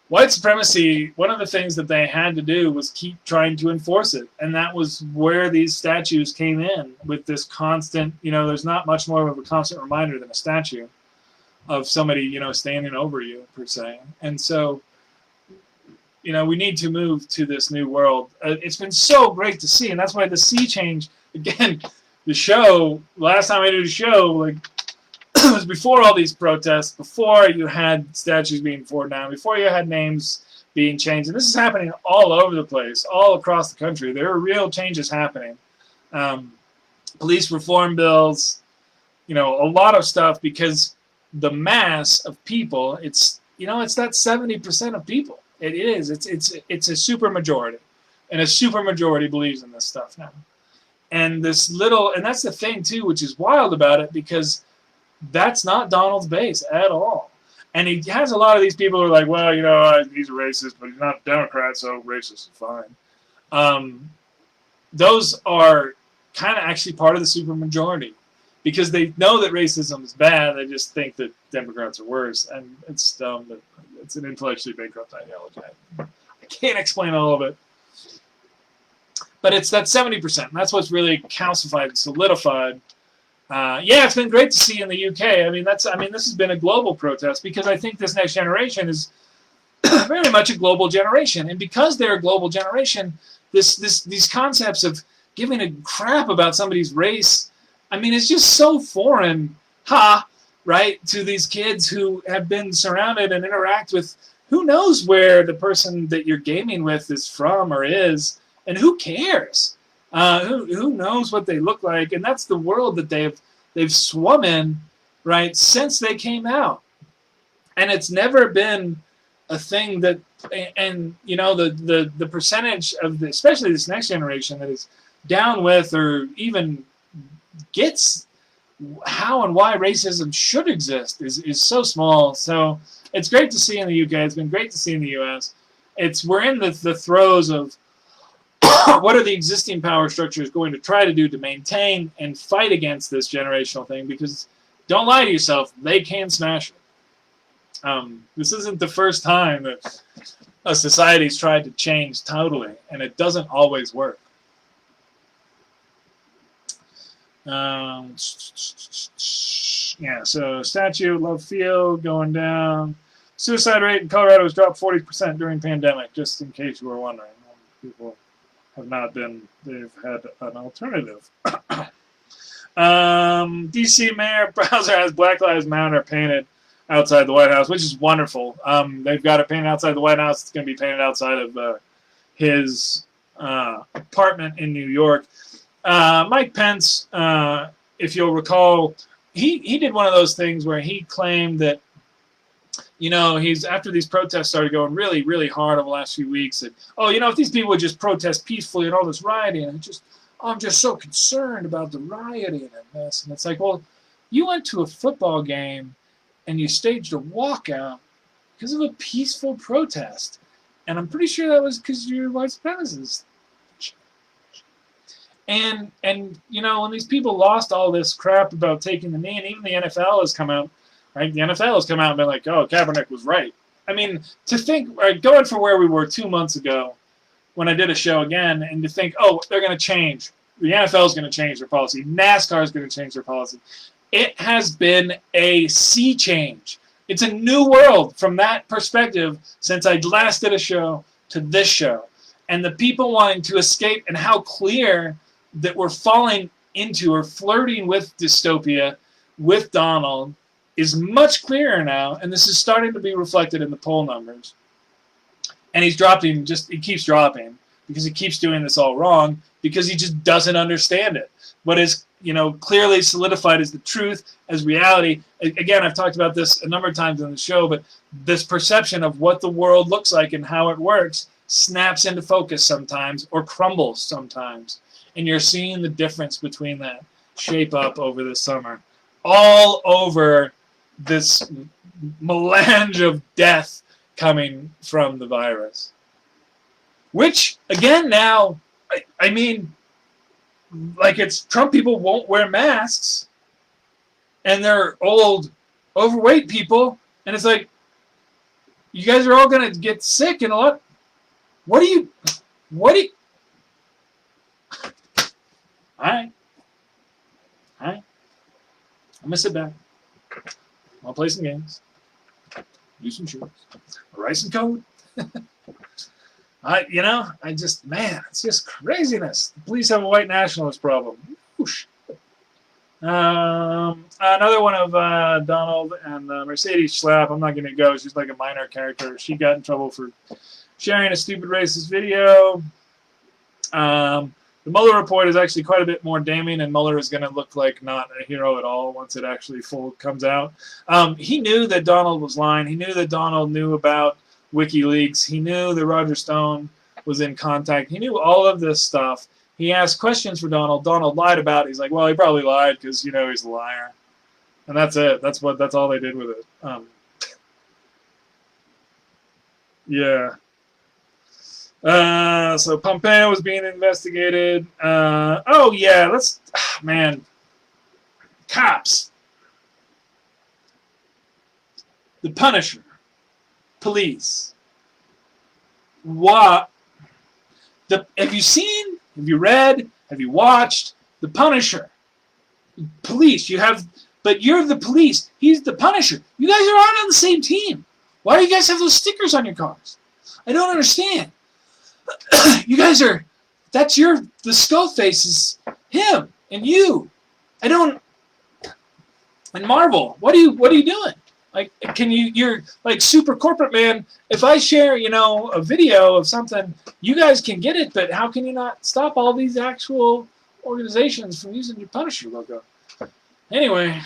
white supremacy, one of the things that they had to do was keep trying to enforce it. And that was where these statues came in, with this constant, there's not much more of a constant reminder than a statue. of somebody, you know, standing over you, per se. And so, you know, we need to move to this new world. It's been so great to see, and that's why the sea change, again, the show, last time I did a show, like, it was before all these protests, before you had statues being torn down, before you had names being changed. And this is happening all over the place, all across the country. There are real changes happening. Police reform bills, you know, a lot of stuff, because the mass of people, it's, you know, it's that 70% of people. It is. It's a super majority. And a super majority believes in this stuff now. And this little, and that's the thing too, which is wild about it, because that's not Donald's base at all. And he has a lot of these people who are like, well, you know, he's a racist, but he's not a Democrat, so racist is fine. Those are kind of actually part of the supermajority, because they know that racism is bad. They just think that Democrats are worse, and it's dumb. But it's an intellectually bankrupt ideology. I can't explain all of it, but it's that 70%. And that's what's really calcified and solidified. Yeah, it's been great to see in the UK. I mean, this has been a global protest, because I think this next generation is very much a global generation, and because they're a global generation, these concepts of giving a crap about somebody's race, I mean, it's just so foreign, right, to these kids who have been surrounded and interact with, who knows where the person that you're gaming with is from or is, and who cares? Who knows what they look like? And that's the world that they've swum in, right, since they came out. And it's never been a thing that, and you know, the percentage of especially this next generation that is down with or even gets how and why racism should exist is so small. So it's great to see in the UK. It's been great to see in the US. We're in the throes of what are the existing power structures going to try to do to maintain and fight against this generational thing? Because don't lie to yourself, they can smash it. This isn't the first time that a society's tried to change totally, and it doesn't always work. Yeah, so statue, Love Field going down. Suicide rate in Colorado has dropped 40% during pandemic, just in case you were wondering. People have not been, they've had an alternative. DC Mayor Bowser has Black Lives Matter painted outside the White House, which is wonderful. They've got it painted outside the White House. It's going to be painted outside of his apartment in New York. Mike Pence, if you'll recall, he did one of those things where he claimed that, you know, he's, after these protests started going really, really hard over the last few weeks, that, oh, you know, if these people would just protest peacefully and all this rioting, and I'm just so concerned about the rioting and this. And it's like, well, you went to a football game and you staged a walkout because of a peaceful protest. And I'm pretty sure that was because you're white supremacist. And you know, when these people lost all this crap about taking the knee, and even the NFL has come out, right? The NFL has come out and been like, oh, Kaepernick was right. I mean, to think, right, going from where we were 2 months ago when I did a show again, and to think, oh, they're going to change. The NFL is going to change their policy. NASCAR is going to change their policy. It has been a sea change. It's a new world from that perspective since I last did a show to this show. And the people wanting to escape, and how clear that we're falling into or flirting with dystopia with Donald is much clearer now, and this is starting to be reflected in the poll numbers. And he's dropping, he keeps dropping because he keeps doing this all wrong, because he just doesn't understand it. What is, you know, clearly solidified as the truth, as reality. Again, I've talked about this a number of times on the show, but this perception of what the world looks like and how it works snaps into focus sometimes, or crumbles sometimes. And you're seeing the difference between that shape up over the summer. All over this melange of death coming from the virus. Which, again, now, I mean, like, it's Trump people won't wear masks, and they're old, overweight people, and it's like, you guys are all going to get sick, and what do you, all right, I'm going to sit back. I'll play some games. Do some shows. Write some code. It's just craziness. The police have a white nationalist problem. Whoosh. Another one of Donald and Mercedes Schlapp. I'm not going to go. She's like a minor character. She got in trouble for sharing a stupid racist video. The Mueller report is actually quite a bit more damning, and Mueller is going to look like not a hero at all once it actually comes out. He knew that Donald was lying. He knew that Donald knew about WikiLeaks. He knew that Roger Stone was in contact. He knew all of this stuff. He asked questions for Donald. Donald lied about it. He's like, well, he probably lied because, he's a liar. And that's it. That's all they did with it. Yeah. So Pompeo was being investigated. Cops. The Punisher. Police. What? Have you read? Have you watched The Punisher? Police. But you're the police. He's the Punisher. You guys are on the same team. Why do you guys have those stickers on your cars? I don't understand. You guys are, the skull face is him and you. And Marvel, what are you doing? Like, you're like super corporate man. If I share, a video of something, you guys can get it, but how can you not stop all these actual organizations from using your Punisher logo? Anyway,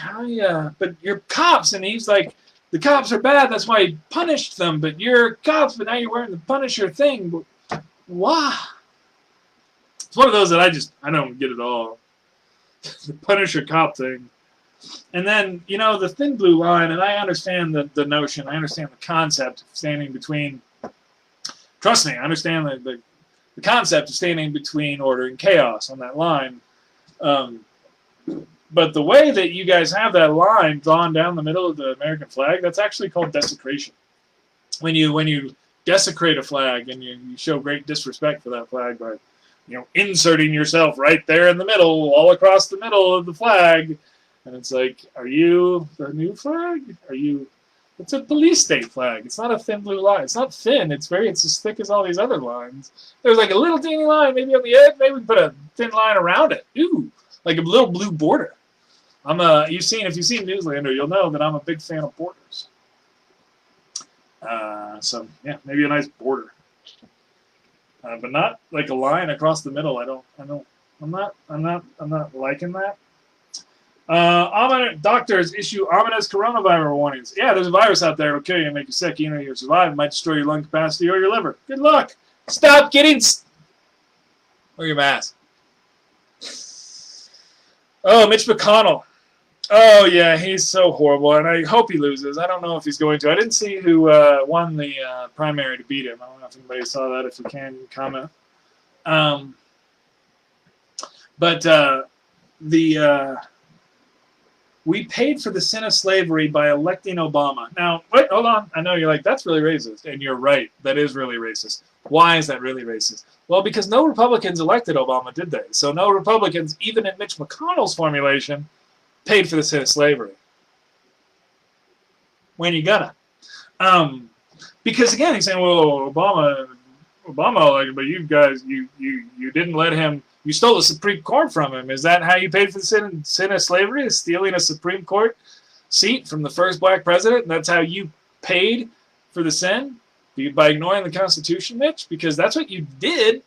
but you're cops, and he's like, the cops are bad, that's why he punished them, but you're cops, but now you're wearing the Punisher thing. Why? It's one of those that I don't get at all. The Punisher cop thing. And then, the thin blue line, and I understand the notion, I understand the concept of standing between, trust me, I understand the concept of standing between order and chaos on that line. But the way that you guys have that line drawn down the middle of the American flag, that's actually called desecration. When you desecrate a flag and you show great disrespect for that flag by, inserting yourself right there in the middle, all across the middle of the flag. And it's like, are you the new flag? It's a police state flag. It's not a thin blue line. It's not thin. It's as thick as all these other lines. There's like a little teeny line maybe on the edge. Maybe we can put a thin line around it. Ooh, like a little blue border. If you've seen Newslander, you'll know that I'm a big fan of borders. So yeah, maybe a nice border. But not like a line across the middle. I'm not liking that. Doctors issue ominous coronavirus warnings. Yeah, there's a virus out there. It'll kill you and make you sick. You'll survive. It might destroy your lung capacity or your liver. Good luck. Stop getting... Wear your mask. Oh, Mitch McConnell. Oh, yeah, he's so horrible, and I hope he loses. I don't know if he's going to. I didn't see who won the primary to beat him. I don't know if anybody saw that. If you can, comment. We paid for the sin of slavery by electing Obama. Now, wait, hold on. I know you're like, that's really racist. And you're right. That is really racist. Why is that really racist? Well, because no Republicans elected Obama, did they? So no Republicans, even in Mitch McConnell's formulation, paid for the sin of slavery. When you gonna? Because again, he's saying, well, Obama, like, but you guys, you didn't let him. You stole the Supreme Court from him. Is that how you paid for the sin of slavery? Is stealing a Supreme Court seat from the first black president? And that's how you paid for the sin? By ignoring the Constitution, Mitch? Because that's what you did.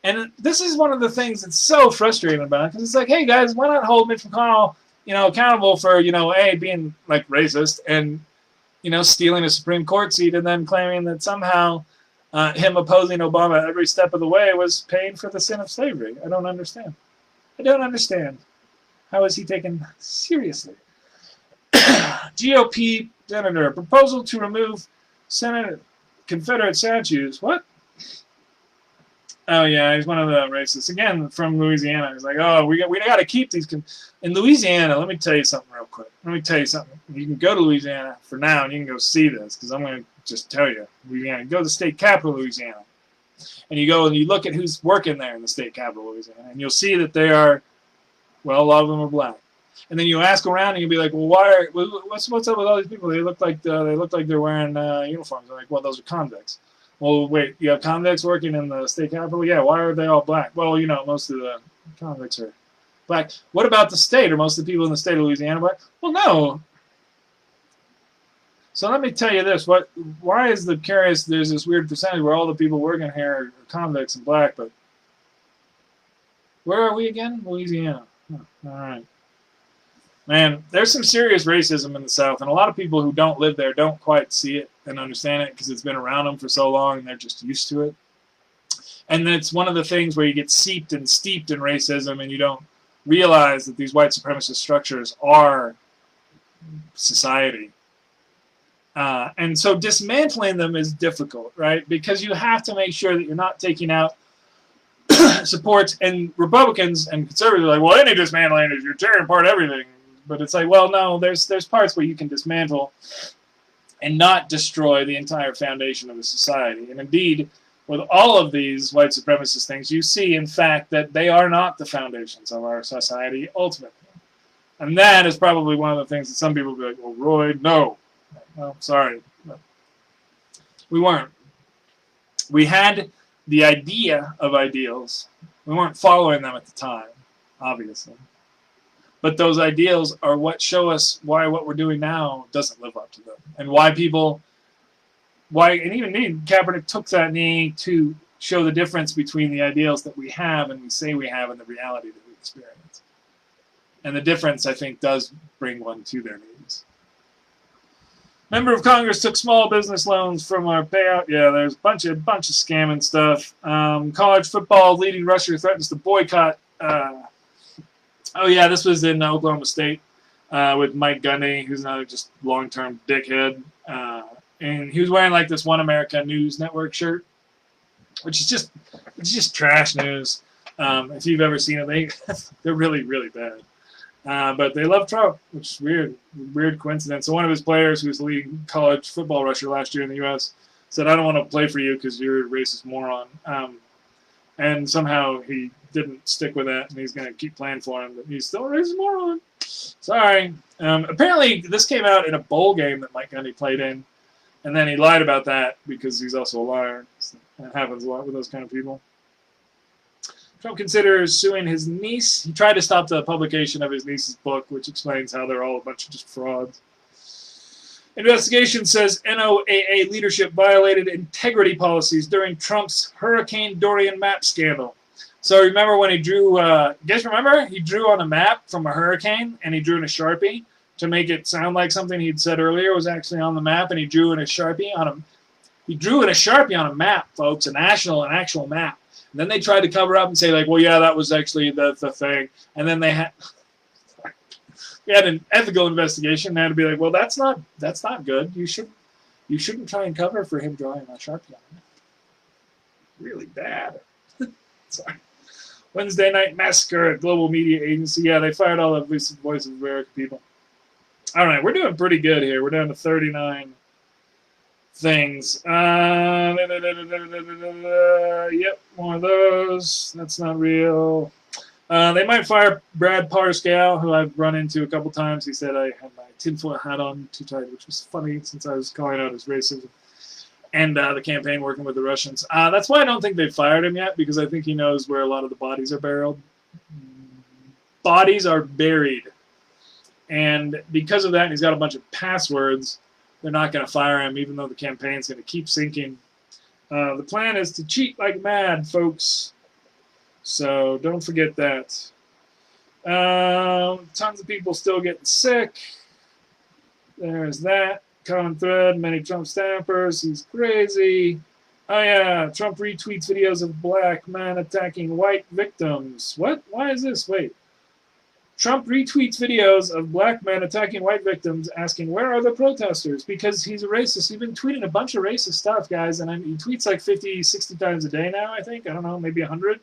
And this is one of the things that's so frustrating about it. Because it's like, hey, guys, why not hold Mitch McConnell, accountable for, being, like, racist and, stealing a Supreme Court seat and then claiming that somehow him opposing Obama every step of the way was paying for the sin of slavery. I don't understand. How is he taken seriously? GOP senator, proposal to remove Senate Confederate statues. What? Oh yeah, he's one of the racists. Again, from Louisiana. He's like, oh, we got to keep these. In Louisiana, let me tell you something real quick. You can go to Louisiana for now, and you can go see this, because I'm going to just tell you. Louisiana. Go to the state capital of Louisiana. And you go and you look at who's working there in the state capital of Louisiana, and you'll see that they are, well, a lot of them are black. And then you ask around and you'll be like, well, what's up with all these people? They look like they're wearing uniforms. They're like, well, those are convicts. Well, wait, you have convicts working in the state capitol? Yeah, why are they all black? Well, most of the convicts are black. What about the state? Are most of the people in the state of Louisiana black? Well, no. So let me tell you this. Why is there's this weird percentage where all the people working here are convicts and black, but where are we again? Louisiana. All right. Man, there's some serious racism in the South, and a lot of people who don't live there don't quite see it and understand it because it's been around them for so long and they're just used to it. And it's one of the things where you get seeped and steeped in racism and you don't realize that these white supremacist structures are society. And so dismantling them is difficult, right? Because you have to make sure that you're not taking out supports, and Republicans and conservatives are like, well, any dismantling is you're tearing apart everything. But it's like, well, no, there's parts where you can dismantle and not destroy the entire foundation of a society. And indeed, with all of these white supremacist things, you see, in fact, that they are not the foundations of our society ultimately. And that is probably one of the things that some people will be like, well, Roy, no. Well, sorry. But we weren't. We had the idea of ideals. We weren't following them at the time, obviously. But those ideals are what show us why what we're doing now doesn't live up to them. And why and even me, Kaepernick took that knee to show the difference between the ideals that we have and we say we have and the reality that we experience. And the difference, I think, does bring one to their knees. Member of Congress took small business loans from our payout. Yeah, there's a bunch of scamming stuff. College football leading rusher threatens to boycott. Oh yeah, this was in Oklahoma State with Mike Gundy, who's another just long-term dickhead. And he was wearing like this One America News Network shirt, which is just trash news. If you've ever seen it, they're really, really bad. But they love Trump, which is weird coincidence. So one of his players, who was the leading college football rusher last year in the U.S., said, I don't want to play for you because you're a racist moron. And somehow he didn't stick with that, and he's going to keep playing for him, but he's still a racist moron. Sorry. Apparently, this came out in a bowl game that Mike Gundy played in, and then he lied about that because he's also a liar. That happens a lot with those kind of people. Trump considers suing his niece. He tried to stop the publication of his niece's book, which explains how they're all a bunch of just frauds. Investigation says NOAA leadership violated integrity policies during Trump's Hurricane Dorian map scandal. So remember when he drew, you guys remember? He drew on a map from a hurricane, and he drew in a Sharpie to make it sound like something he'd said earlier was actually on the map, and he drew in a Sharpie on a map, folks, an actual map. And then they tried to cover up and say, like, well, yeah, that was actually the thing. And then they had an ethical investigation. They had to be like, well, that's not good. You shouldn't try and cover for him drawing a Sharpie on it. Really bad. Sorry. Wednesday night massacre at Global Media Agency. Yeah, they fired all the Voice of America people. All right, we're doing pretty good here. We're down to 39 things. Yep, more of those. That's not real. They might fire Brad Parscale, who I've run into a couple times. He said I had my tinfoil hat on too tight, which was funny since I was calling out his racism and the campaign working with the Russians. That's why I don't think they fired him yet, because I think he knows where a lot of the bodies are buried. Bodies are buried. And because of that, he's got a bunch of passwords. They're not going to fire him, even though the campaign's going to keep sinking. The plan is to cheat like mad, folks. So don't forget that. Tons of people still getting sick. There's that. Common thread, many Trump stampers. He's crazy. Oh, yeah. Trump retweets videos of black men attacking white victims. What? Why is this? Wait. Trump retweets videos of black men attacking white victims, asking, where are the protesters? Because he's a racist. He's been tweeting a bunch of racist stuff, guys, and he tweets like 50, 60 times a day now, I think. I don't know, maybe 100.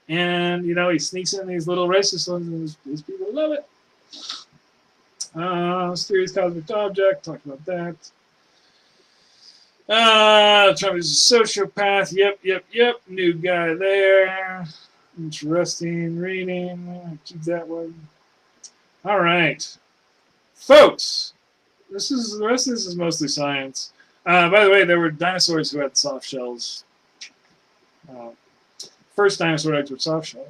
And, he sneaks in these little racist ones, and these people love it. Mysterious cosmic object, talked about that. Trump is a sociopath. Yep. New guy there. Interesting reading. Keep that one. All right, folks. The rest of this is mostly science. By the way, there were dinosaurs who had soft shells. Uh, First dinosaur eggs were soft shells.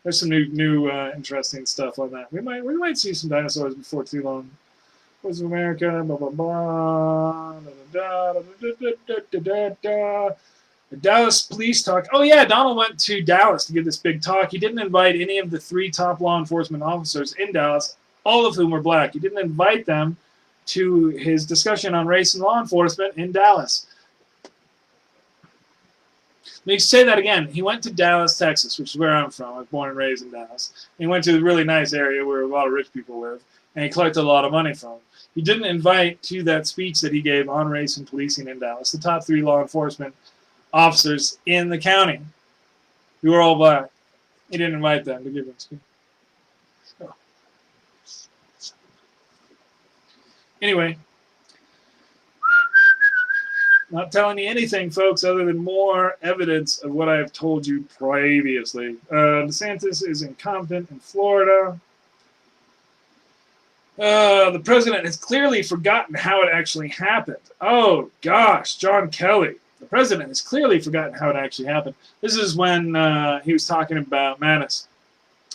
There's some new interesting stuff on that. We might see some dinosaurs before too long. Voice of America, blah blah blah. Da, da, da, da, da, da. The Dallas police talk. Oh yeah, Donald went to Dallas to give this big talk. He didn't invite any of the 3 top law enforcement officers in Dallas, all of whom were black. He didn't invite them to his discussion on race and law enforcement in Dallas. Let me say that again. He went to Dallas, Texas, which is where I'm from. I was born and raised in Dallas. He went to a really nice area where a lot of rich people live, and he collected a lot of money from them. He didn't invite to that speech that he gave on race and policing in Dallas the top 3 law enforcement officers in the county who were all black. He didn't invite them to give them speech. So. Anyway, not telling you anything, folks, other than more evidence of what I have told you previously. DeSantis is incompetent in Florida. The president has clearly forgotten how it actually happened. Oh, gosh, John Kelly. The president has clearly forgotten how it actually happened. This is when he was talking about Mattis.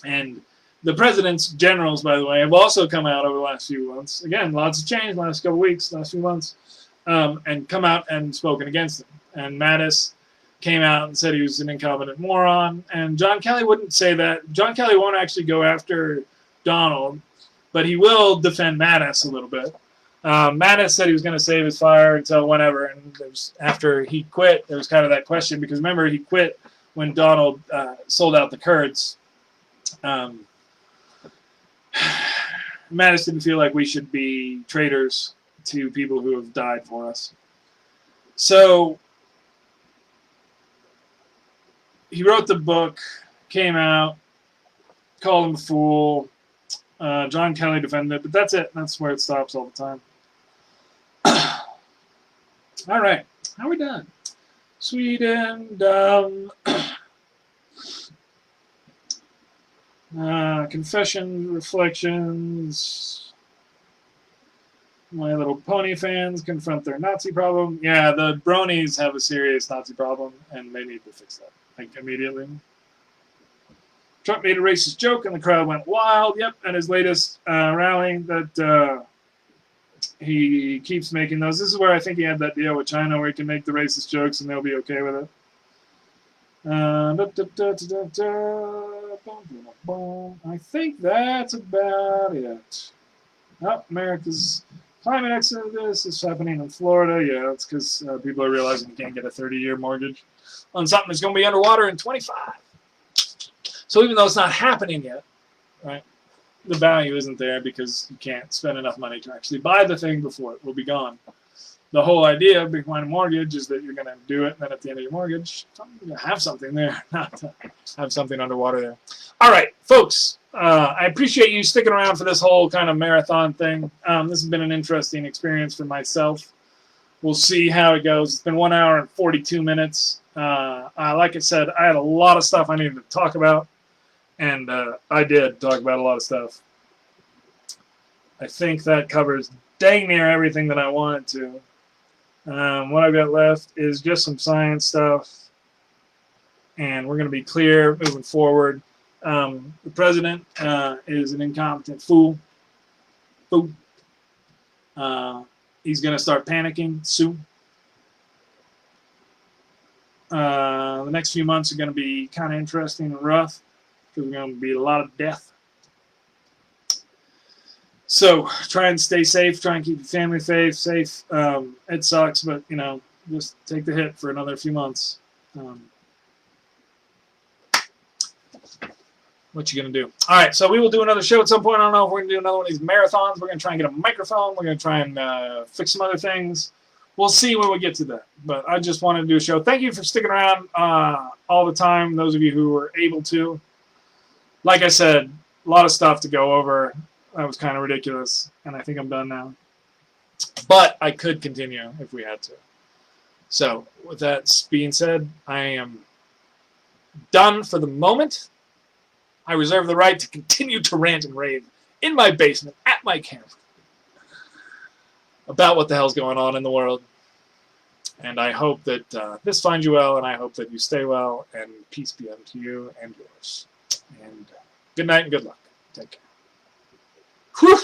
And the president's generals, by the way, have also come out over the last few months. Again, lots of change last couple weeks, last few months. And come out and spoken against him. And Mattis came out and said he was an incompetent moron. And John Kelly wouldn't say that. John Kelly won't actually go after Donald, but he will defend Mattis a little bit. Mattis said he was going to save his fire until whenever. And it was after he quit, there was kind of that question. Because remember, he quit when Donald sold out the Kurds. Mattis didn't feel like we should be traitors to people who have died for us. So he wrote the book, came out, called him a fool. John Kelly defended it, but that's it. That's where it stops all the time. All right, how are we done? Sweden, confession, reflections. My Little Pony fans confront their Nazi problem. Yeah, the bronies have a serious Nazi problem, and they need to fix that, like, immediately. Trump made a racist joke, and the crowd went wild. Yep, at his latest rally that he keeps making those. This is where I think he had that deal with China where he can make the racist jokes, and they'll be okay with it. I think that's about it. Oh, America's climate exodus is happening in Florida. Yeah, it's because people are realizing you can't get a 30-year mortgage on something that's going to be underwater in 25. So even though it's not happening yet, right, the value isn't there because you can't spend enough money to actually buy the thing before it will be gone. The whole idea of behind a mortgage is that you're going to do it, and then at the end of your mortgage, you have something there, not to have something underwater there. All right, folks, I appreciate you sticking around for this whole kind of marathon thing. This has been an interesting experience for myself. We'll see how it goes. It's been 1 hour and 42 minutes. Like I said, I had a lot of stuff I needed to talk about, and I did talk about a lot of stuff. I think that covers dang near everything that I wanted to. What I've got left is just some science stuff, and we're going to be clear moving forward. The president is an incompetent fool. He's going to start panicking soon. The next few months are going to be kind of interesting and rough because there's going to be a lot of death. So try and stay safe. Try and keep your family safe. It sucks, but, you know, just take the hit for another few months. What you going to do? All right, so we will do another show at some point. I don't know if we're going to do another one of these marathons. We're going to try and get a microphone. We're going to try and fix some other things. We'll see when we get to that. But I just wanted to do a show. Thank you for sticking around all the time, those of you who were able to. Like I said, a lot of stuff to go over. That was kind of ridiculous, and I think I'm done now. But I could continue if we had to. So, with that being said, I am done for the moment. I reserve the right to continue to rant and rave in my basement, at my camp, about what the hell's going on in the world. And I hope that this finds you well, and I hope that you stay well, and peace be unto you and yours. And good night and good luck. Take care. Whew.